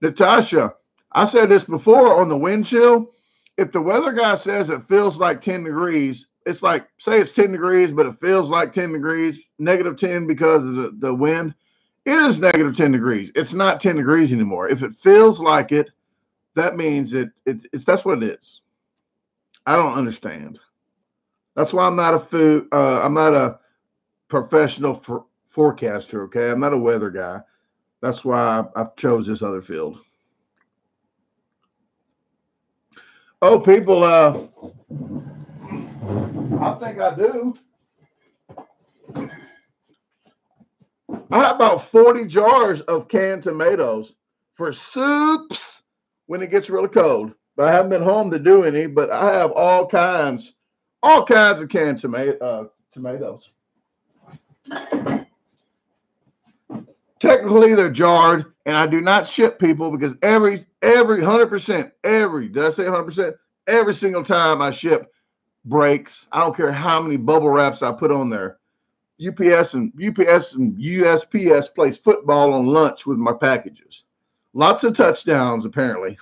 Natasha, I said this before on the wind chill. If the weather guy says it feels like 10 degrees, it's like, say it's 10 degrees, but it feels like 10 degrees, -10 because of the wind. It is -10 degrees. It's not 10 degrees anymore. If it feels like it, that means that's what it is. I don't understand. That's why I'm not a professional forecaster, okay? I'm not a weather guy. That's why I chose this other field. Oh, people, I think I do. I have about 40 jars of canned tomatoes for soups when it gets really cold. But I haven't been home to do any, but I have all kinds of canned tomatoes. Technically, they're jarred, and I do not ship people because every 100%, did I say 100%? Every single time I ship breaks. I don't care how many bubble wraps I put on there. UPS and USPS plays football on lunch with my packages. Lots of touchdowns, apparently.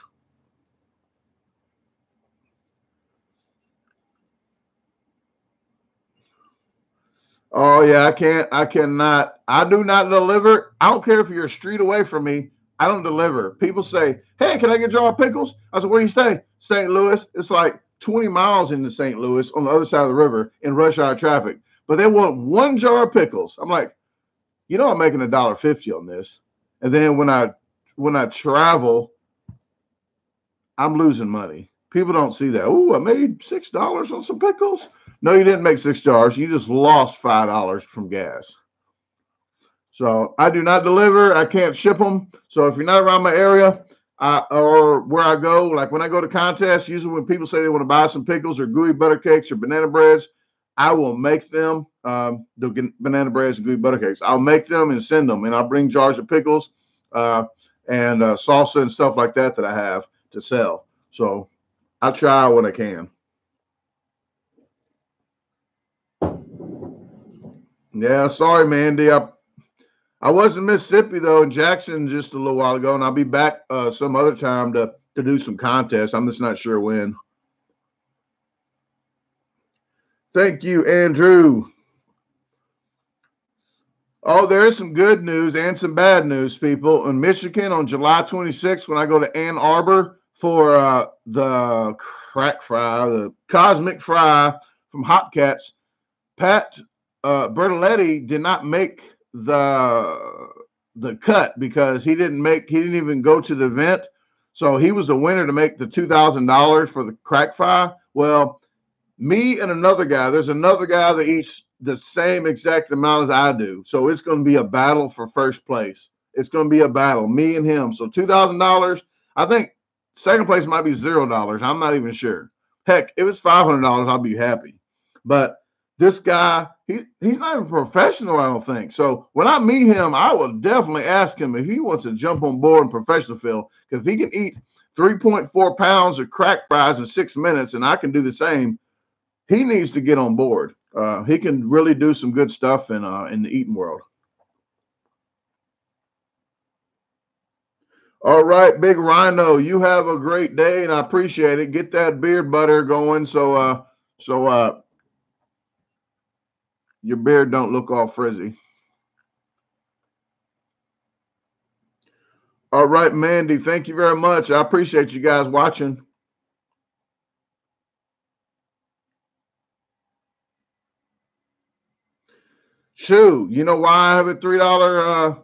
Oh yeah, I cannot. I do not deliver. I don't care if you're a street away from me. I don't deliver. People say, hey, can I get a jar of pickles? I said, where do you stay? St. Louis. It's like 20 miles into St. Louis on the other side of the river in rush hour traffic. But they want 1 jar of pickles. I'm like, I'm making $1.50 on this. And then when I travel, I'm losing money. People don't see that. Oh, I made $6 on some pickles. No, you didn't make $6. You just lost $5 from gas. So I do not deliver. I can't ship them. So if you're not around my area or where I go, like when I go to contests, usually when people say they want to buy some pickles or gooey butter cakes or banana breads, I will make them the banana breads and gooey butter cakes. I'll make them and send them, and I'll bring jars of pickles and salsa and stuff like that I have to sell. So I try when I can. Yeah, sorry, Mandy. I was in Mississippi though, in Jackson just a little while ago, and I'll be back some other time to do some contests. I'm just not sure when. Thank you, Andrew. Oh, there is some good news and some bad news, people. In Michigan on July 26th, when I go to Ann Arbor for the crack fry, the cosmic fry from Hopcats, Pat Bertoletti did not make the cut because he didn't even go to the event. So he was the winner to make the $2,000 for the crack fry. Well, me and another guy, there's another guy that eats the same exact amount as I do. So it's going to be a battle for first place. It's going to be a battle, me and him. So $2,000. I think second place might be $0. I'm not even sure. Heck, if it's $500, I'll be happy. But this guy, he's not even professional, I don't think. So when I meet him, I will definitely ask him if he wants to jump on board in professional field. Because if he can eat 3.4 pounds of crack fries in 6 minutes and I can do the same, he needs to get on board. He can really do some good stuff in the eating world. All right, Big Rhino, you have a great day, and I appreciate it. Get that beard butter going so your beard don't look all frizzy. All right, Mandy, thank you very much. I appreciate you guys watching. Shoo, you know why I have a $3?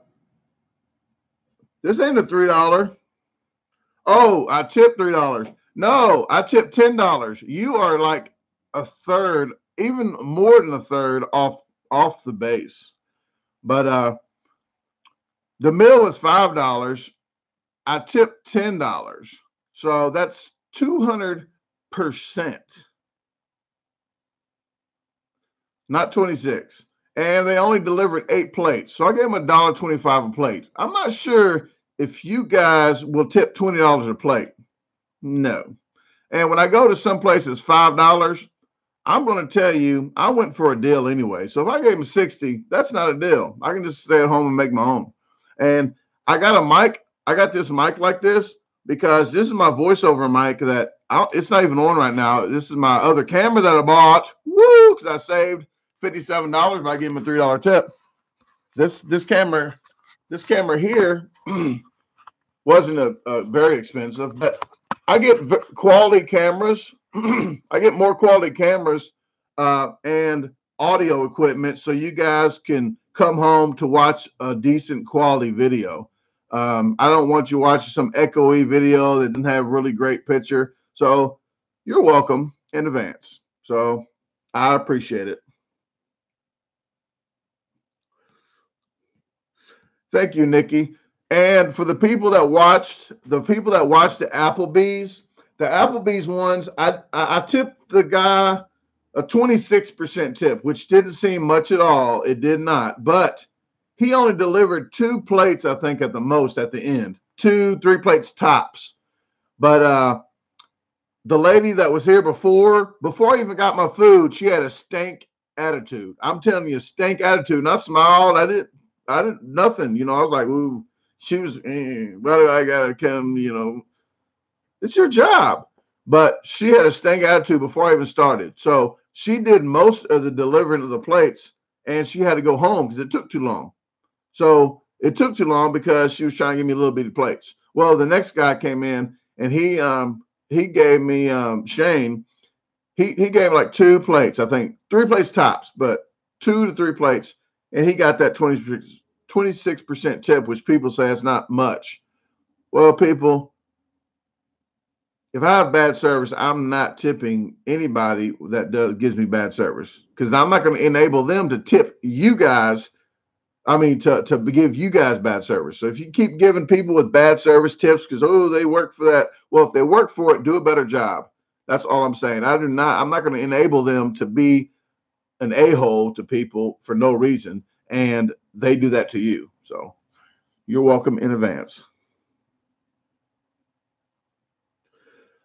This ain't a $3. Oh, I tipped $3. No, I tipped $10. You are like a third, even more than a third off the base. But the meal was $5. I tipped $10. So that's 200%, not 26. And they only delivered 8 plates. So I gave them $1.25 a plate. I'm not sure if you guys will tip $20 a plate. No. And when I go to some places $5, I'm going to tell you, I went for a deal anyway. So if I gave them 60, that's not a deal. I can just stay at home and make my own. And I got a mic. I got this mic like this because this is my voiceover mic that it's not even on right now. This is my other camera that I bought. Woo! Because I saved $57 by giving a $3 tip. This camera here wasn't a very expensive, but I get quality cameras. I get more quality cameras and audio equipment so you guys can come home to watch a decent quality video. I don't want you watching some echoey video that doesn't have really great picture. So you're welcome in advance. So I appreciate it. Thank you, Nikki. And for the people that watched the Applebee's ones, I tipped the guy a 26% tip, which didn't seem much at all. It did not, but he only delivered 2 plates, I think, at the most at the end. 2, 3 plates tops. But the lady that was here before I even got my food, she had a stank attitude. I'm telling you, stank attitude. And I smiled. I didn't nothing. You know, I was like, ooh, she was, why do I gotta come, you know? It's your job. But she had a stank attitude before I even started. So she did most of the delivering of the plates, and she had to go home because it took too long. So it took too long because she was trying to give me little bitty plates. Well, the next guy came in, and he gave me Shane. He gave like 2 plates, I think 3 plates tops, but 2 to 3 plates, and he got that 26% tip, which people say it's not much. Well, people, if I have bad service, I'm not tipping anybody that gives me bad service, because I'm not going to enable them to tip you guys. I mean, to give you guys bad service. So if you keep giving people with bad service tips because, oh, they work for that, well, if they work for it, do a better job. That's all I'm saying. I'm not going to enable them to be an a-hole to people for no reason, and they do that to you. So you're welcome in advance.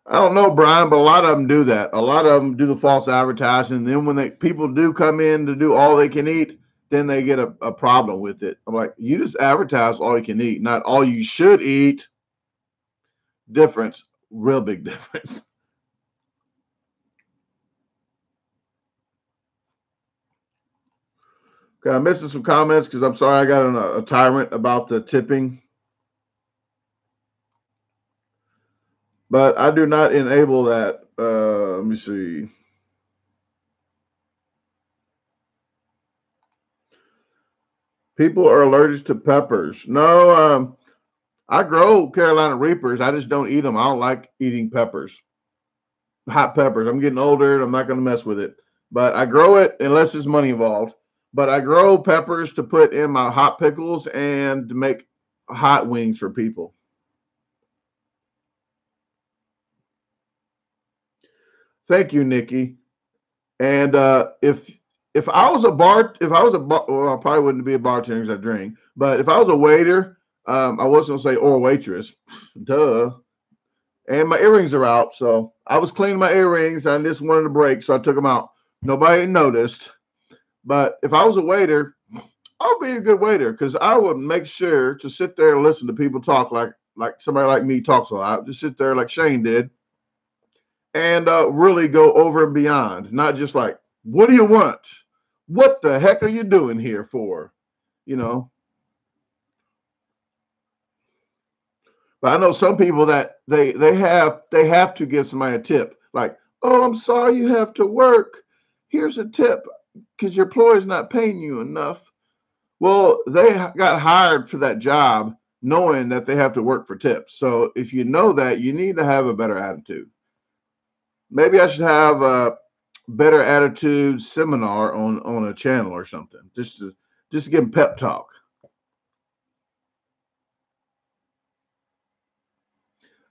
I don't know, Brian, but a lot of them do that. A lot of them do the false advertising. And then when people do come in to do all they can eat, then they get a problem with it. I'm like, you just advertise all you can eat, not all you should eat. Difference, real big difference. Okay, I'm missing some comments because I'm sorry I got a tyrant about the tipping. But I do not enable that. Let me see. People are allergic to peppers. No, I grow Carolina Reapers. I just don't eat them. I don't like eating peppers, hot peppers. I'm getting older. I'm not going to mess with it. But I grow it unless there's money involved. But I grow peppers to put in my hot pickles and to make hot wings for people. Thank you, Nikki. And if I was a well, I probably wouldn't be a bartender because I drink. But if I was a waiter, I wasn't gonna say or waitress, duh. And my earrings are out, so I was cleaning my earrings. I just wanted to break, so I took them out. Nobody noticed. But if I was a waiter, I'll be a good waiter because I would make sure to sit there and listen to people talk like somebody like me talks a lot. Just sit there like Shane did and really go over and beyond, not just like, what do you want? What the heck are you doing here for? You know, but I know some people that they have to give somebody a tip. Like, oh, I'm sorry you have to work. Here's a tip because your employer's not paying you enough. Well, they got hired for that job knowing that they have to work for tips. So if you know that, you need to have a better attitude. Maybe I should have a better attitude seminar on a channel or something, just to give them pep talk.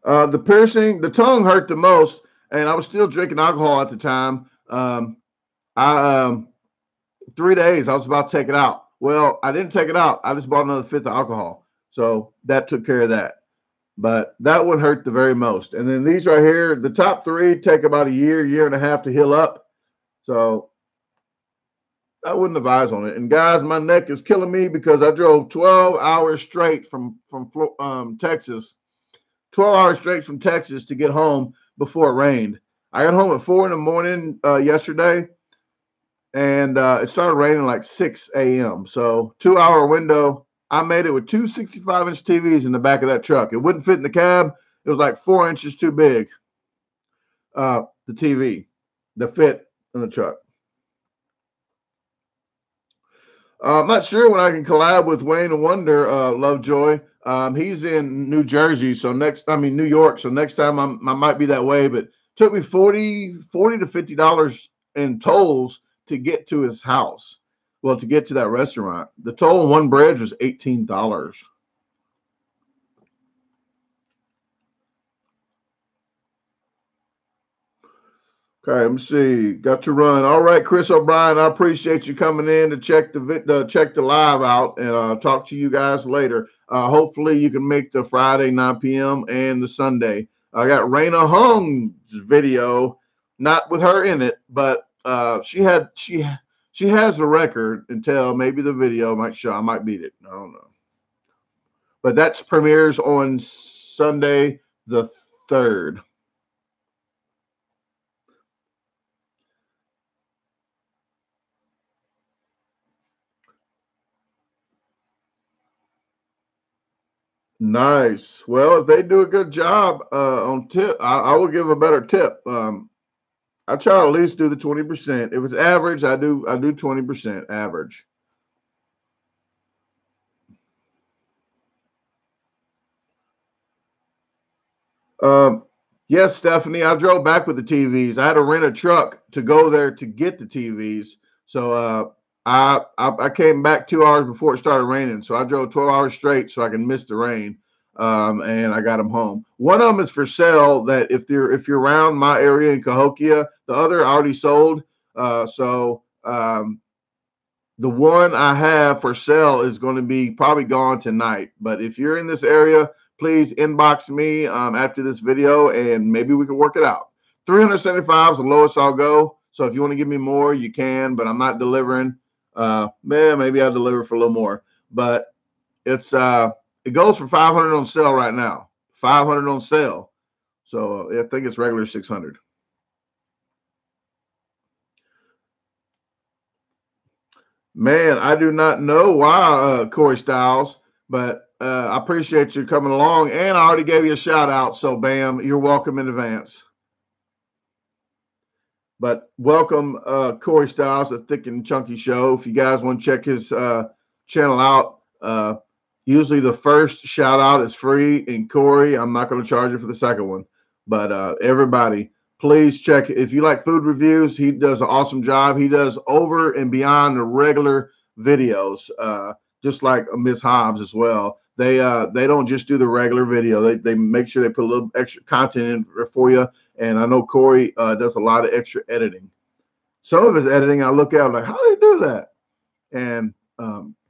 The piercing, the tongue hurt the most, and I was still drinking alcohol at the time. I 3 days I was about to take it out. Well, I didn't take it out. I just bought another fifth of alcohol, so that took care of that. But that one hurt the very most. And then these right here, the top three take about a year and a half to heal up. So I wouldn't advise on it. And guys, my neck is killing me because I drove 12 hours straight from Texas, 12 hours straight from Texas to get home before it rained. I got home at 4 in the morning yesterday, and it started raining like 6 a.m. So 2 hour window. I made it with two 65-inch TVs in the back of that truck. It wouldn't fit in the cab. It was like 4 inches too big. The TV, the fit in the truck. I'm not sure when I can collab with Wayne and Wonder, Lovejoy. He's in New Jersey, so New York. So next time I might be that way, but it took me 40 to $50 in tolls to get to his house. Well, to get to that restaurant, the toll on one bridge was $18. Okay, let me see. Got to run. All right, Chris O'Brien. I appreciate you coming in to check the live out, and talk to you guys later. Hopefully, you can make the Friday 9 p.m. and the Sunday. I got Raina Hung's video, not with her in it, but she has the record until maybe the video might show. I might beat it. I don't know, but that's premieres on Sunday the 3rd. Nice. Well, if they do a good job on tip, I will give a better tip. I try to at least do the 20%. If it's average, I do 20% average. Um, Yes, Stephanie, I drove back with the TVs. I had to rent a truck to go there to get the TVs. So I came back 2 hours before it started raining. So I drove 12 hours straight so I can miss the rain. And I got them home. One of them is for sale. That if you're around my area in Cahokia, the other I already sold. So the one I have for sale is going to be probably gone tonight. But if you're in this area, please inbox me after this video and maybe we can work it out. 375 is the lowest I'll go. So if you want to give me more, you can, but I'm not delivering. Maybe I'll deliver for a little more. But it goes for 500 on sale right now. 500 on sale. So I think it's regular 600. Man, I do not know why, Corey Styles, but I appreciate you coming along. And I already gave you a shout out. So, bam, you're welcome in advance. But welcome, Corey Styles, the Thick and Chunky Show. If you guys want to check his channel out, usually the first shout out is free. And Corey, I'm not going to charge you for the second one. But everybody, please check. If you like food reviews, he does an awesome job. He does over and beyond the regular videos, just like Miss Hobbs as well. They don't just do the regular video. They make sure they put a little extra content in for you. And I know Corey does a lot of extra editing. Some of his editing, I look at like, how do they do that? And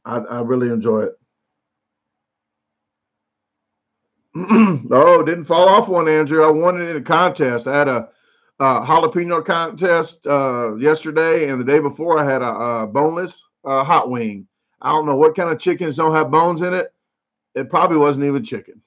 I really enjoy it. Oh, didn't fall off one, Andrew. I won it in a contest. I had a jalapeno contest yesterday, and the day before I had a boneless hot wing. I don't know what kind of chickens don't have bones in it. It probably wasn't even chicken.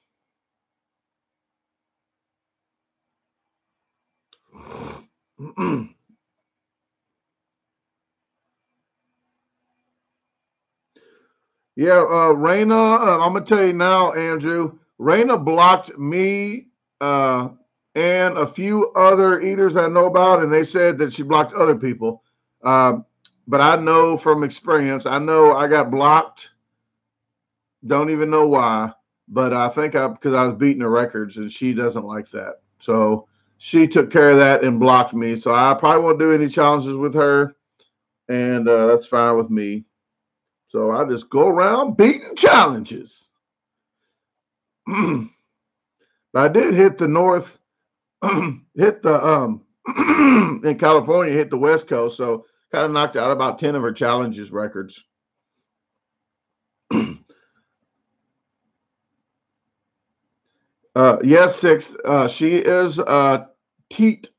Yeah, Raina, I'm gonna tell you now, Andrew. Raina blocked me and a few other eaters I know about, and they said that she blocked other people. Um, but I know from experience, I know I got blocked. Don't even know why, but I think because I was beating the records, and she doesn't like that. So she took care of that and blocked me. So I probably won't do any challenges with her, and that's fine with me. So I just go around beating challenges. But I did hit the north, hit the in California, hit the West Coast, so kind of knocked out about 10 of her challenges records. Yes, sixth. She is a teat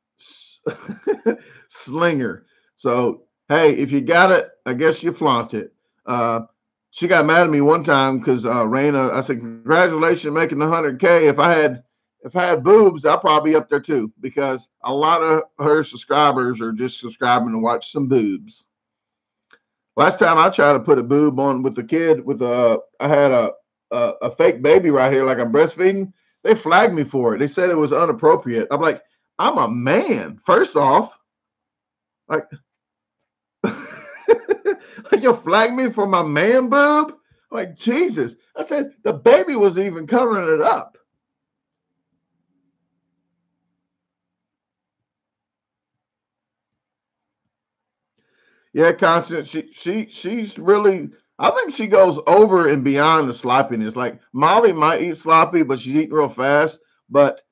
slinger. So hey, if you got it, I guess you flaunt it. She got mad at me one time because Raina, I said, congratulations making the 100K. If I had boobs, I'll probably be up there too, because a lot of her subscribers are just subscribing to watch some boobs. Last time I tried to put a boob on with the kid with I had a fake baby right here, like I'm breastfeeding. They flagged me for it. They said it was inappropriate. I'm like, I'm a man. First off, like, you flag me for my man boob? Like, Jesus. I said the baby was even covering it up. Yeah, Constance, she's really, I think she goes over and beyond the sloppiness. Like Molly might eat sloppy, but she's eating real fast. But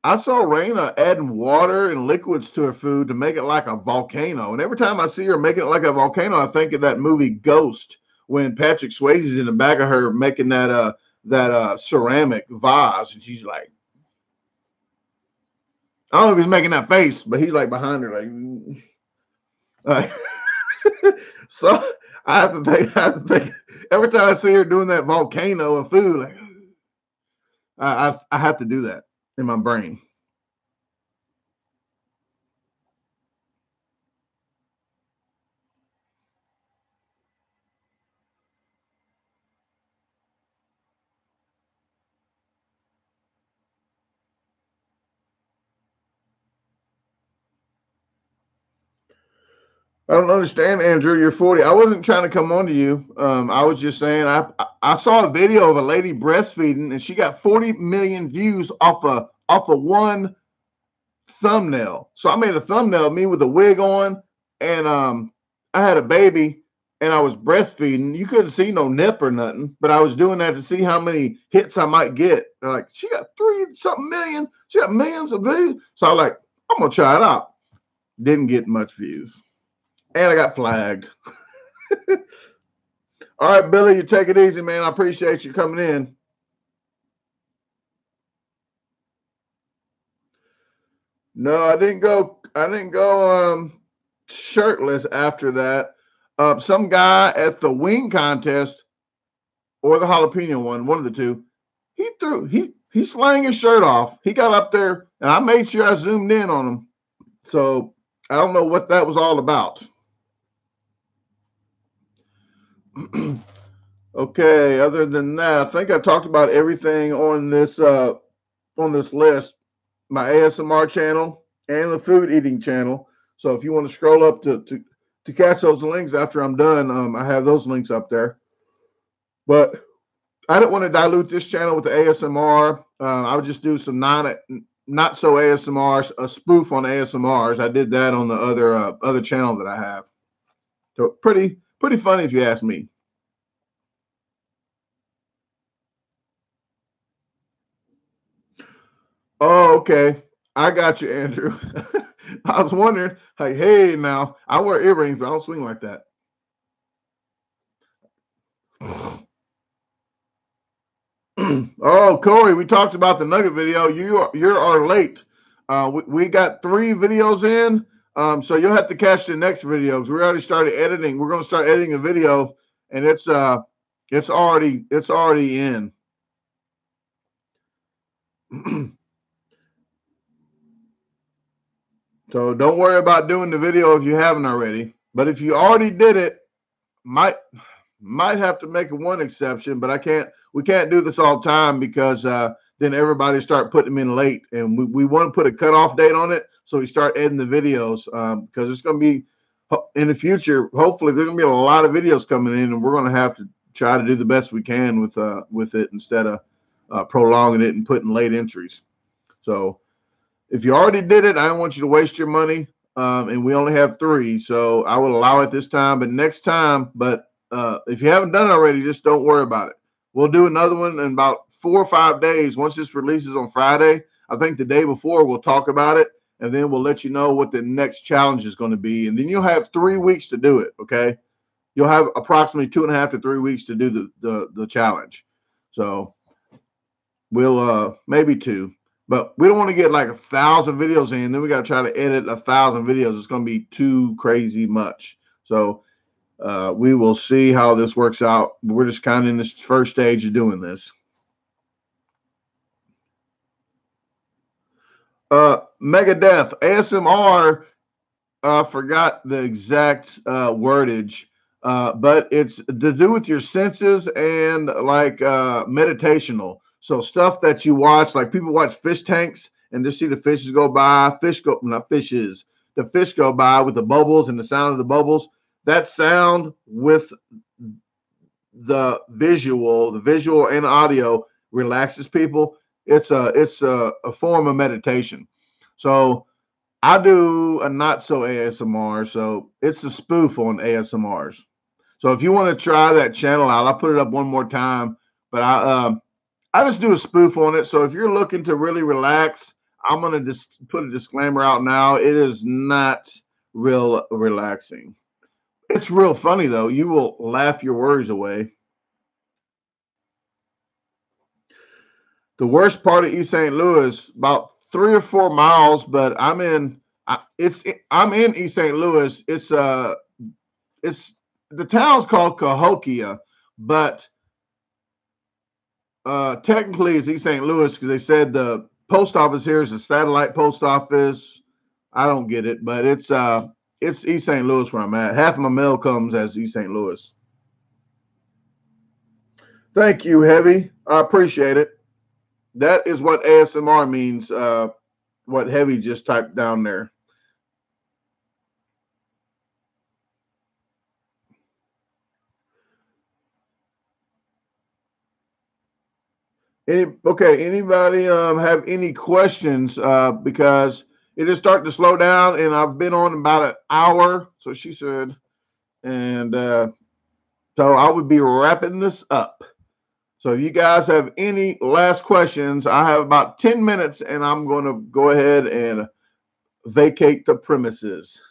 I saw Raina adding water and liquids to her food to make it like a volcano. And every time I see her making it like a volcano, I think of that movie Ghost, when Patrick Swayze's in the back of her making that ceramic vase, and she's like, I don't know if he's making that face, but he's like behind her, like. So I have to think. Every time I see her doing that volcano of food, like I have to do that in my brain. I don't understand, Andrew. You're 40. I wasn't trying to come on to you. I was just saying I saw a video of a lady breastfeeding, and she got 40 million views off a off of one thumbnail. So I made a thumbnail of me with a wig on, and I had a baby and I was breastfeeding. You couldn't see no nip or nothing, but I was doing that to see how many hits I might get. They're like, she got 3-something million, she got millions of views. So I'm like, I'm gonna try it out. Didn't get much views. And I got flagged. All right, Billy, you take it easy, man. I appreciate you coming in. No, I didn't go shirtless after that. Some guy at the wing contest or the jalapeno one of the two, he slang his shirt off. He got up there and I made sure I zoomed in on him. So I don't know what that was all about. Okay, other than that, I think I talked about everything on this list. My ASMR channel and the food eating channel. So if you want to scroll up to catch those links after I'm done, I have those links up there. But I didn't want to dilute this channel with the ASMR. I would just do some not so ASMRs, a spoof on ASMRs. I did that on the other channel that I have. So pretty funny if you ask me. Oh, okay. I got you, Andrew. I was wondering, like, hey, now I wear earrings, but I don't swing like that. Oh, Corey, we talked about the nugget video. You are late. We got 3 videos in, so you'll have to catch the next videos. We already started editing. We're going to start editing a video, and it's already in. So don't worry about doing the video if you haven't already. But if you already did it, might have to make one exception, but we can't do this all the time because then everybody start putting them in late, and we want to put a cutoff date on it so we start editing the videos because it's going to be in the future. Hopefully there's going to be a lot of videos coming in, and we're going to have to try to do the best we can with it instead of prolonging it and putting late entries. So if you already did it, I don't want you to waste your money. And we only have 3, so I would allow it this time. But next time, if you haven't done it already, just don't worry about it. We'll do another one in about 4 or 5 days. Once this releases on Friday, I think the day before we'll talk about it, and then we'll let you know what the next challenge is going to be. And then you'll have 3 weeks to do it. Okay, you'll have approximately 2.5 to 3 weeks to do the challenge. So we'll maybe 2. But we don't want to get like 1,000 videos in. Then we got to try to edit 1,000 videos. It's going to be too crazy much. So we will see how this works out. We're just kind of in this first stage of doing this. Megadeth ASMR. Forgot the exact wordage, but it's to do with your senses and like meditational. So stuff that you watch, like people watch fish tanks and just see the fishes go by. The fish go by with the bubbles and the sound of the bubbles. That sound with the visual and audio relaxes people. It's a form of meditation. So I do a not so ASMR, so it's a spoof on ASMRs. So if you want to try that channel out, I'll put it up one more time. But I just do a spoof on it. So if you're looking to really relax, I'm gonna just put a disclaimer out now. It is not real relaxing. It's real funny though. You will laugh your worries away. The worst part of East St. Louis, about 3 or 4 miles, but I'm in East St. Louis. It's the town's called Cahokia, but technically it's East St. Louis because they said the post office here is a satellite post office. I don't get it, but it's East St. Louis where I'm at. Half of my mail comes as East St. Louis. Thank you, Heavy. I appreciate it. That is what ASMR means. What Heavy just typed down there. Okay, anybody have any questions? Because it is starting to slow down, and I've been on about an hour, so she said, and so I would be wrapping this up. So if you guys have any last questions, I have about 10 minutes, and I'm going to go ahead and vacate the premises.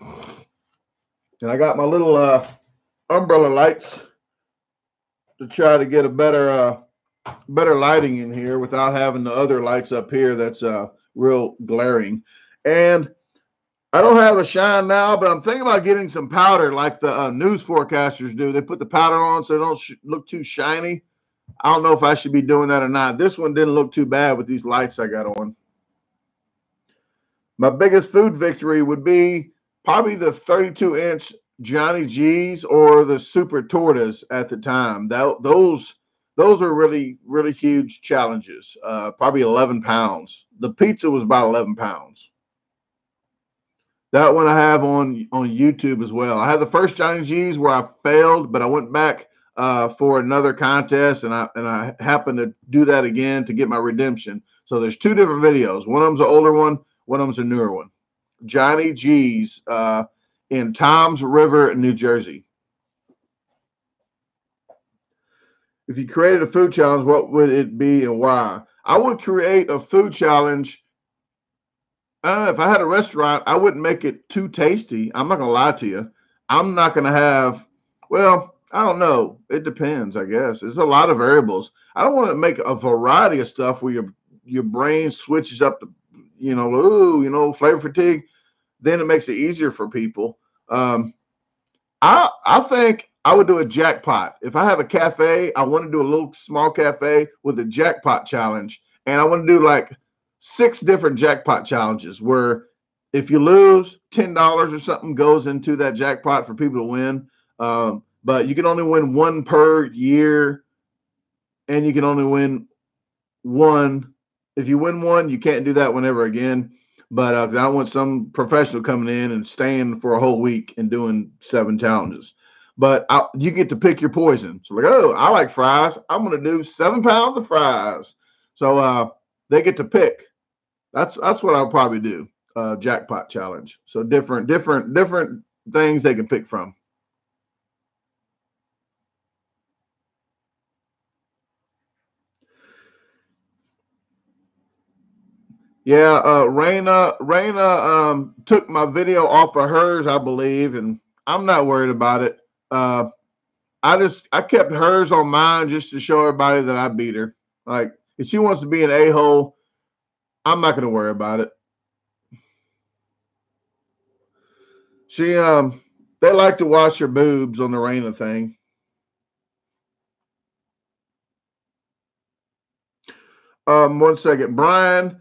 And I got my little umbrella lights to try to get a better lighting in here without having the other lights up here that's real glaring. And I don't have a shine now, but I'm thinking about getting some powder like the news forecasters do. They put the powder on so they don't look too shiny. I don't know if I should be doing that or not. This one didn't look too bad with these lights I got on. My biggest food victory would be probably the 32-inch Johnny G's or the Super Tortas at the time. Those are really huge challenges. Probably 11 pounds. The pizza was about 11 pounds. That one I have on YouTube as well. I had the first Johnny G's where I failed, but I went back for another contest, and I happened to do that again to get my redemption. So there's two different videos. One of them's an older one. One of them's a newer one. Johnny G's in Toms River, New Jersey. If you created a food challenge, what would it be and why? I would create a food challenge. If I had a restaurant, I wouldn't make it too tasty. I'm not going to lie to you. I'm not going to have, well, I don't know. It depends, I guess. There's a lot of variables. I don't want to make a variety of stuff where your brain switches up to, flavor fatigue. Then it makes it easier for people. I think I would do a jackpot. If I have a cafe, I want to do a little small cafe with a jackpot challenge. And I want to do like 6 different jackpot challenges where if you lose, $10 or something goes into that jackpot for people to win. But you can only win one per year, and you can only win one. If you win one, you can't do that whenever again. But I don't want some professional coming in and staying for a whole week and doing 7 challenges. But you get to pick your poison. So like, oh, I like fries. I'm going to do 7 pounds of fries. So they get to pick. That's what I'll probably do. Jackpot challenge. So different things they can pick from. Yeah, Raina took my video off of hers, I believe, and I'm not worried about it. I kept hers on mine just to show everybody that I beat her. Like, if she wants to be an a-hole, I'm not going to worry about it. They like to watch her boobs on the Raina thing. One second, Brian,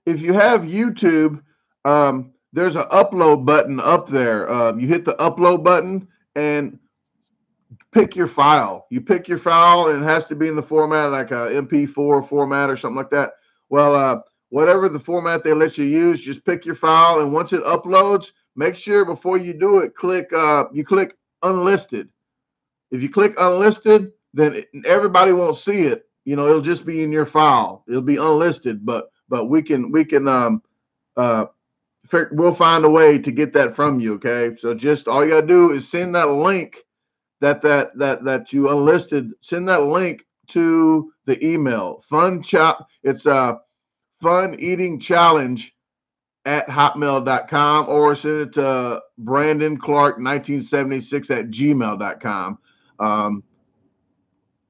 if you have YouTube, there's an upload button up there. You hit the upload button and pick your file. You pick your file, and it has to be in the format like a MP4 format or something like that. Well, whatever the format they let you use, just pick your file, and once it uploads, make sure before you do it, you click unlisted. If you click unlisted, then everybody won't see it. It'll just be in your file. It'll be unlisted, but we'll find a way to get that from you. Okay, so just all you gotta do is send that link that you unlisted. Send that link to the email it's a fun eating challenge at hotmail.com, or send it to Brandon Clark 1976 at gmail.com.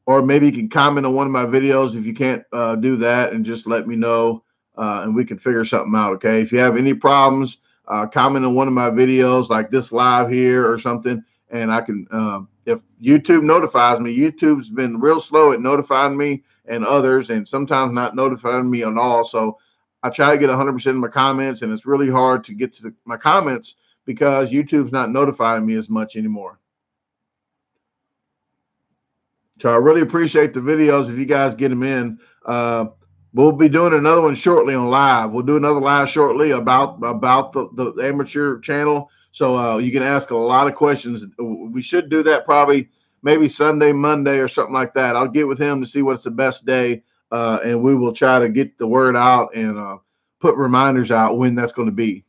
Or maybe you can comment on one of my videos if you can't do that, and just let me know, and we can figure something out. Okay, if you have any problems, comment on one of my videos like this live here or something, and I can if YouTube notifies me. YouTube's been real slow at notifying me and others, and sometimes not notifying me at all. So I try to get 100% of my comments, and it's really hard to get to my comments because YouTube's not notifying me as much anymore. So I really appreciate the videos if you guys get them in. We'll be doing another one shortly on live. We'll do another live shortly about the amateur channel. So you can ask a lot of questions. We should do that probably maybe Sunday, Monday, or something like that. I'll get with him to see what's the best day, and we will try to get the word out and put reminders out when that's going to be.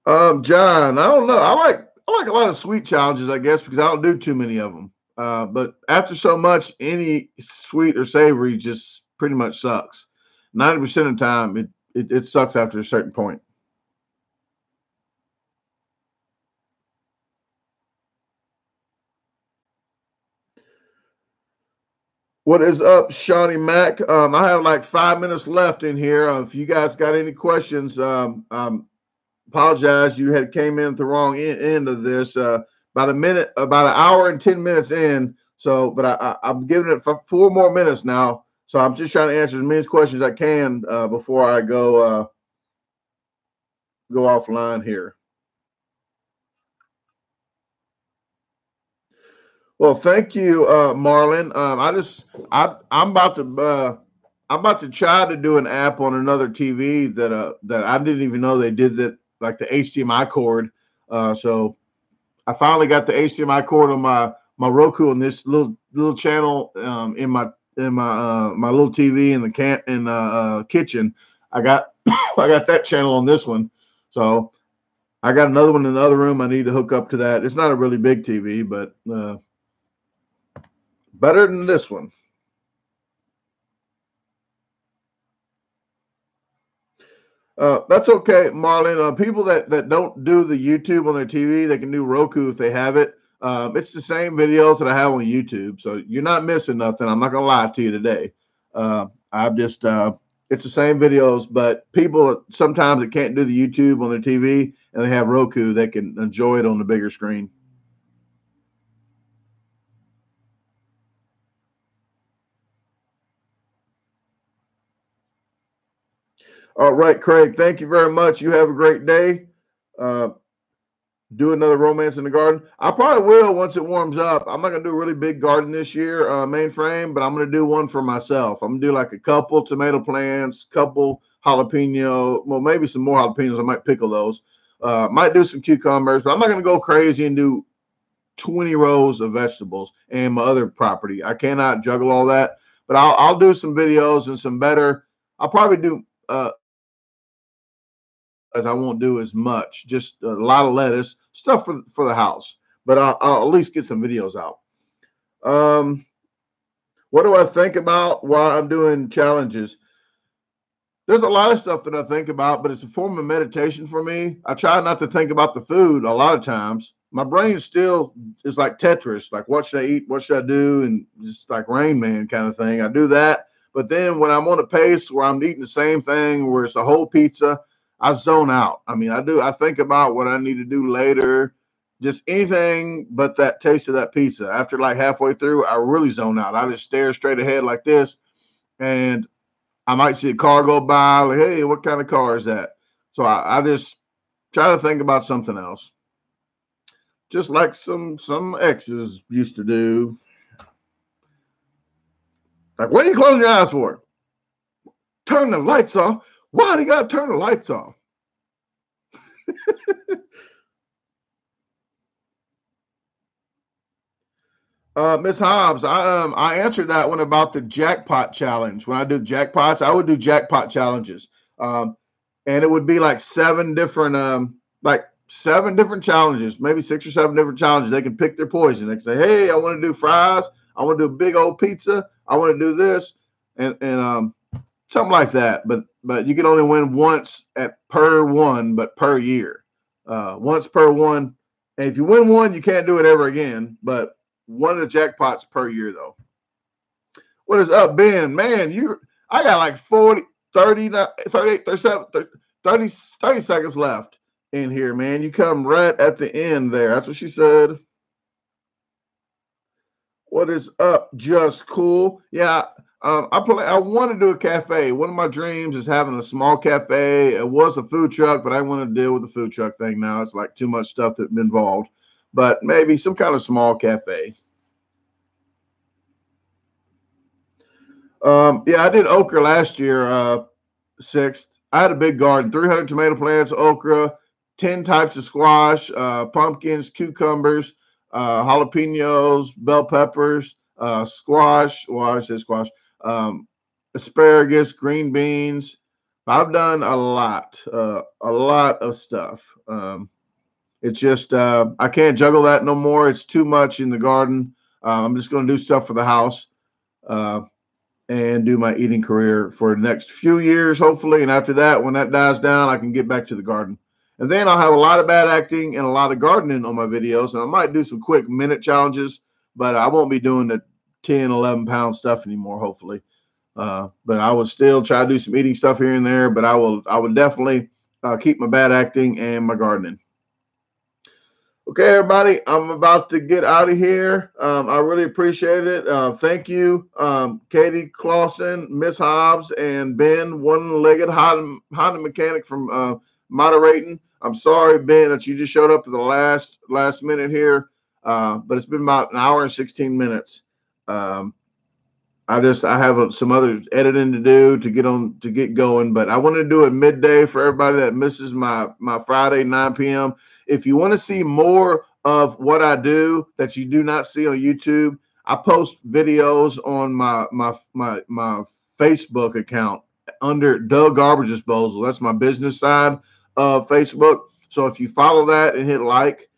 John, I don't know. I like a lot of sweet challenges, I guess, because I don't do too many of them. But after so much, any sweet or savory just pretty much sucks. 90% of the time, it sucks after a certain point. What is up, Shawnee Mac? I have like 5 minutes left in here. If you guys got any questions, apologize. You had came in at the wrong end of this. About a minute, about an hour and 10 minutes in. So, but I'm giving it for 4 more minutes now. So I'm just trying to answer as many questions as I can before I go offline here. Well, thank you, Marlon. I'm about to try to do an app on another TV that I didn't even know they did that, like the HDMI cord. So I finally got the HDMI cord on my Roku on this little channel in my little TV in the kitchen. I got I got that channel on this one. So I got another one in the other room. I need to hook up to that. It's not a really big TV, but better than this one. That's okay, Marlon. People that don't do the YouTube on their TV, they can do Roku if they have it. It's the same videos that I have on YouTube, so you're not missing nothing. I'm not gonna lie to you today. I've just it's the same videos, but people sometimes that can't do the YouTube on their TV and they have Roku, they can enjoy it on the bigger screen. All right, Craig. Thank you very much. You have a great day. Uh, do another romance in the garden. I probably will once it warms up. I'm not gonna do a really big garden this year, mainframe, but I'm gonna do one for myself. I'm gonna do like a couple tomato plants, couple jalapeno, well, maybe some more jalapenos. I might pickle those. Might do some cucumbers, but I'm not gonna go crazy and do 20 rows of vegetables and my other property. I cannot juggle all that, but I'll do some videos and some better. I'll probably do as I won't do as much. Just a lot of lettuce stuff for the house, but I'll at least get some videos out. Um, what do I think about while I'm doing challenges? There's a lot of stuff that I think about, but it's a form of meditation for me. I try not to think about the food a lot of times. My brain still is like Tetris, like what should I eat, what should I do, and just like Rain Man kind of thing. I do that, but then when I'm on a pace where I'm eating the same thing, where it's a whole pizza, I zone out. I mean, I think about what I need to do later, just anything but that taste of that pizza. After like halfway through, I really zone out. I just stare straight ahead like this, and I might see a car go by, like, hey, what kind of car is that? So I just try to think about something else, just like some exes used to do. Like, what are you closing your eyes for? Turn the lights off. Why do you gotta turn the lights off? Miss Hobbs, I answered that one about the jackpot challenge. When I do jackpots, I would do jackpot challenges. And it would be like seven different challenges, maybe 6 or 7 different challenges. They can pick their poison. They can say, hey, I want to do fries, I want to do a big old pizza, I want to do this, and something like that. But you can only win once at per one, but per year. Once per one. And if you win one, you can't do it ever again. But one of the jackpots per year, though. What is up, Ben? Man, I got like 40, 30, 38, 37, 30 seconds left in here, man. You come right at the end there. That's what she said. What is up? Just cool. Yeah, I want to do a cafe. One of my dreams is having a small cafe. It was a food truck, but I want to deal with the food truck thing now. It's like too much stuff that's involved. But maybe some kind of small cafe. Yeah, I did okra last year, sixth. I had a big garden, 300 tomato plants, okra, 10 types of squash, pumpkins, cucumbers, jalapenos, bell peppers, squash. Well, I said squash, asparagus, green beans. I've done a lot of stuff. It's just I can't juggle that no more. It's too much in the garden. I'm just going to do stuff for the house. And do my eating career for the next few years, hopefully. And after that, when that dies down, I can get back to the garden. And then I'll have a lot of bad acting and a lot of gardening on my videos. And I might do some quick minute challenges, but I won't be doing the 10, 11 pound stuff anymore, hopefully. But I will still try to do some eating stuff here and there, but I will definitely keep my bad acting and my gardening. Okay, everybody, I'm about to get out of here. I really appreciate it. Thank you, Katie Clausen, Miss Hobbs, and Ben, one-legged Honda mechanic from moderating. I'm sorry, Ben, that you just showed up at the last minute here, but it's been about an hour and 16 minutes. I have some other editing to do to get going, but I want to do it midday for everybody that misses my Friday 9 p.m. If you want to see more of what I do that you do not see on YouTube, I post videos on my Facebook account under DaGarbageDisposal. That's my business side of Facebook. So if you follow that and hit like,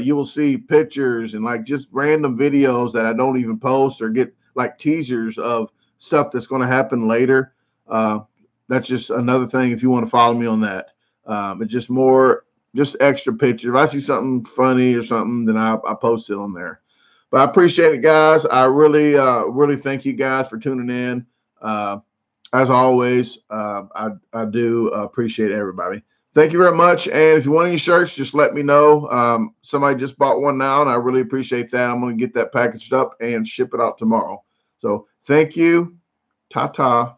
you will see pictures and like just random videos that I don't even post or get like teasers of stuff that's going to happen later. That's just another thing if you want to follow me on that. It's just extra pictures. If I see something funny or something, then I post it on there. But I appreciate it, guys. I really thank you guys for tuning in. As always, I do appreciate everybody. Thank you very much. And if you want any shirts, just let me know. Somebody just bought one now, and I really appreciate that. I'm going to get that packaged up and ship it out tomorrow. So thank you. Ta-ta.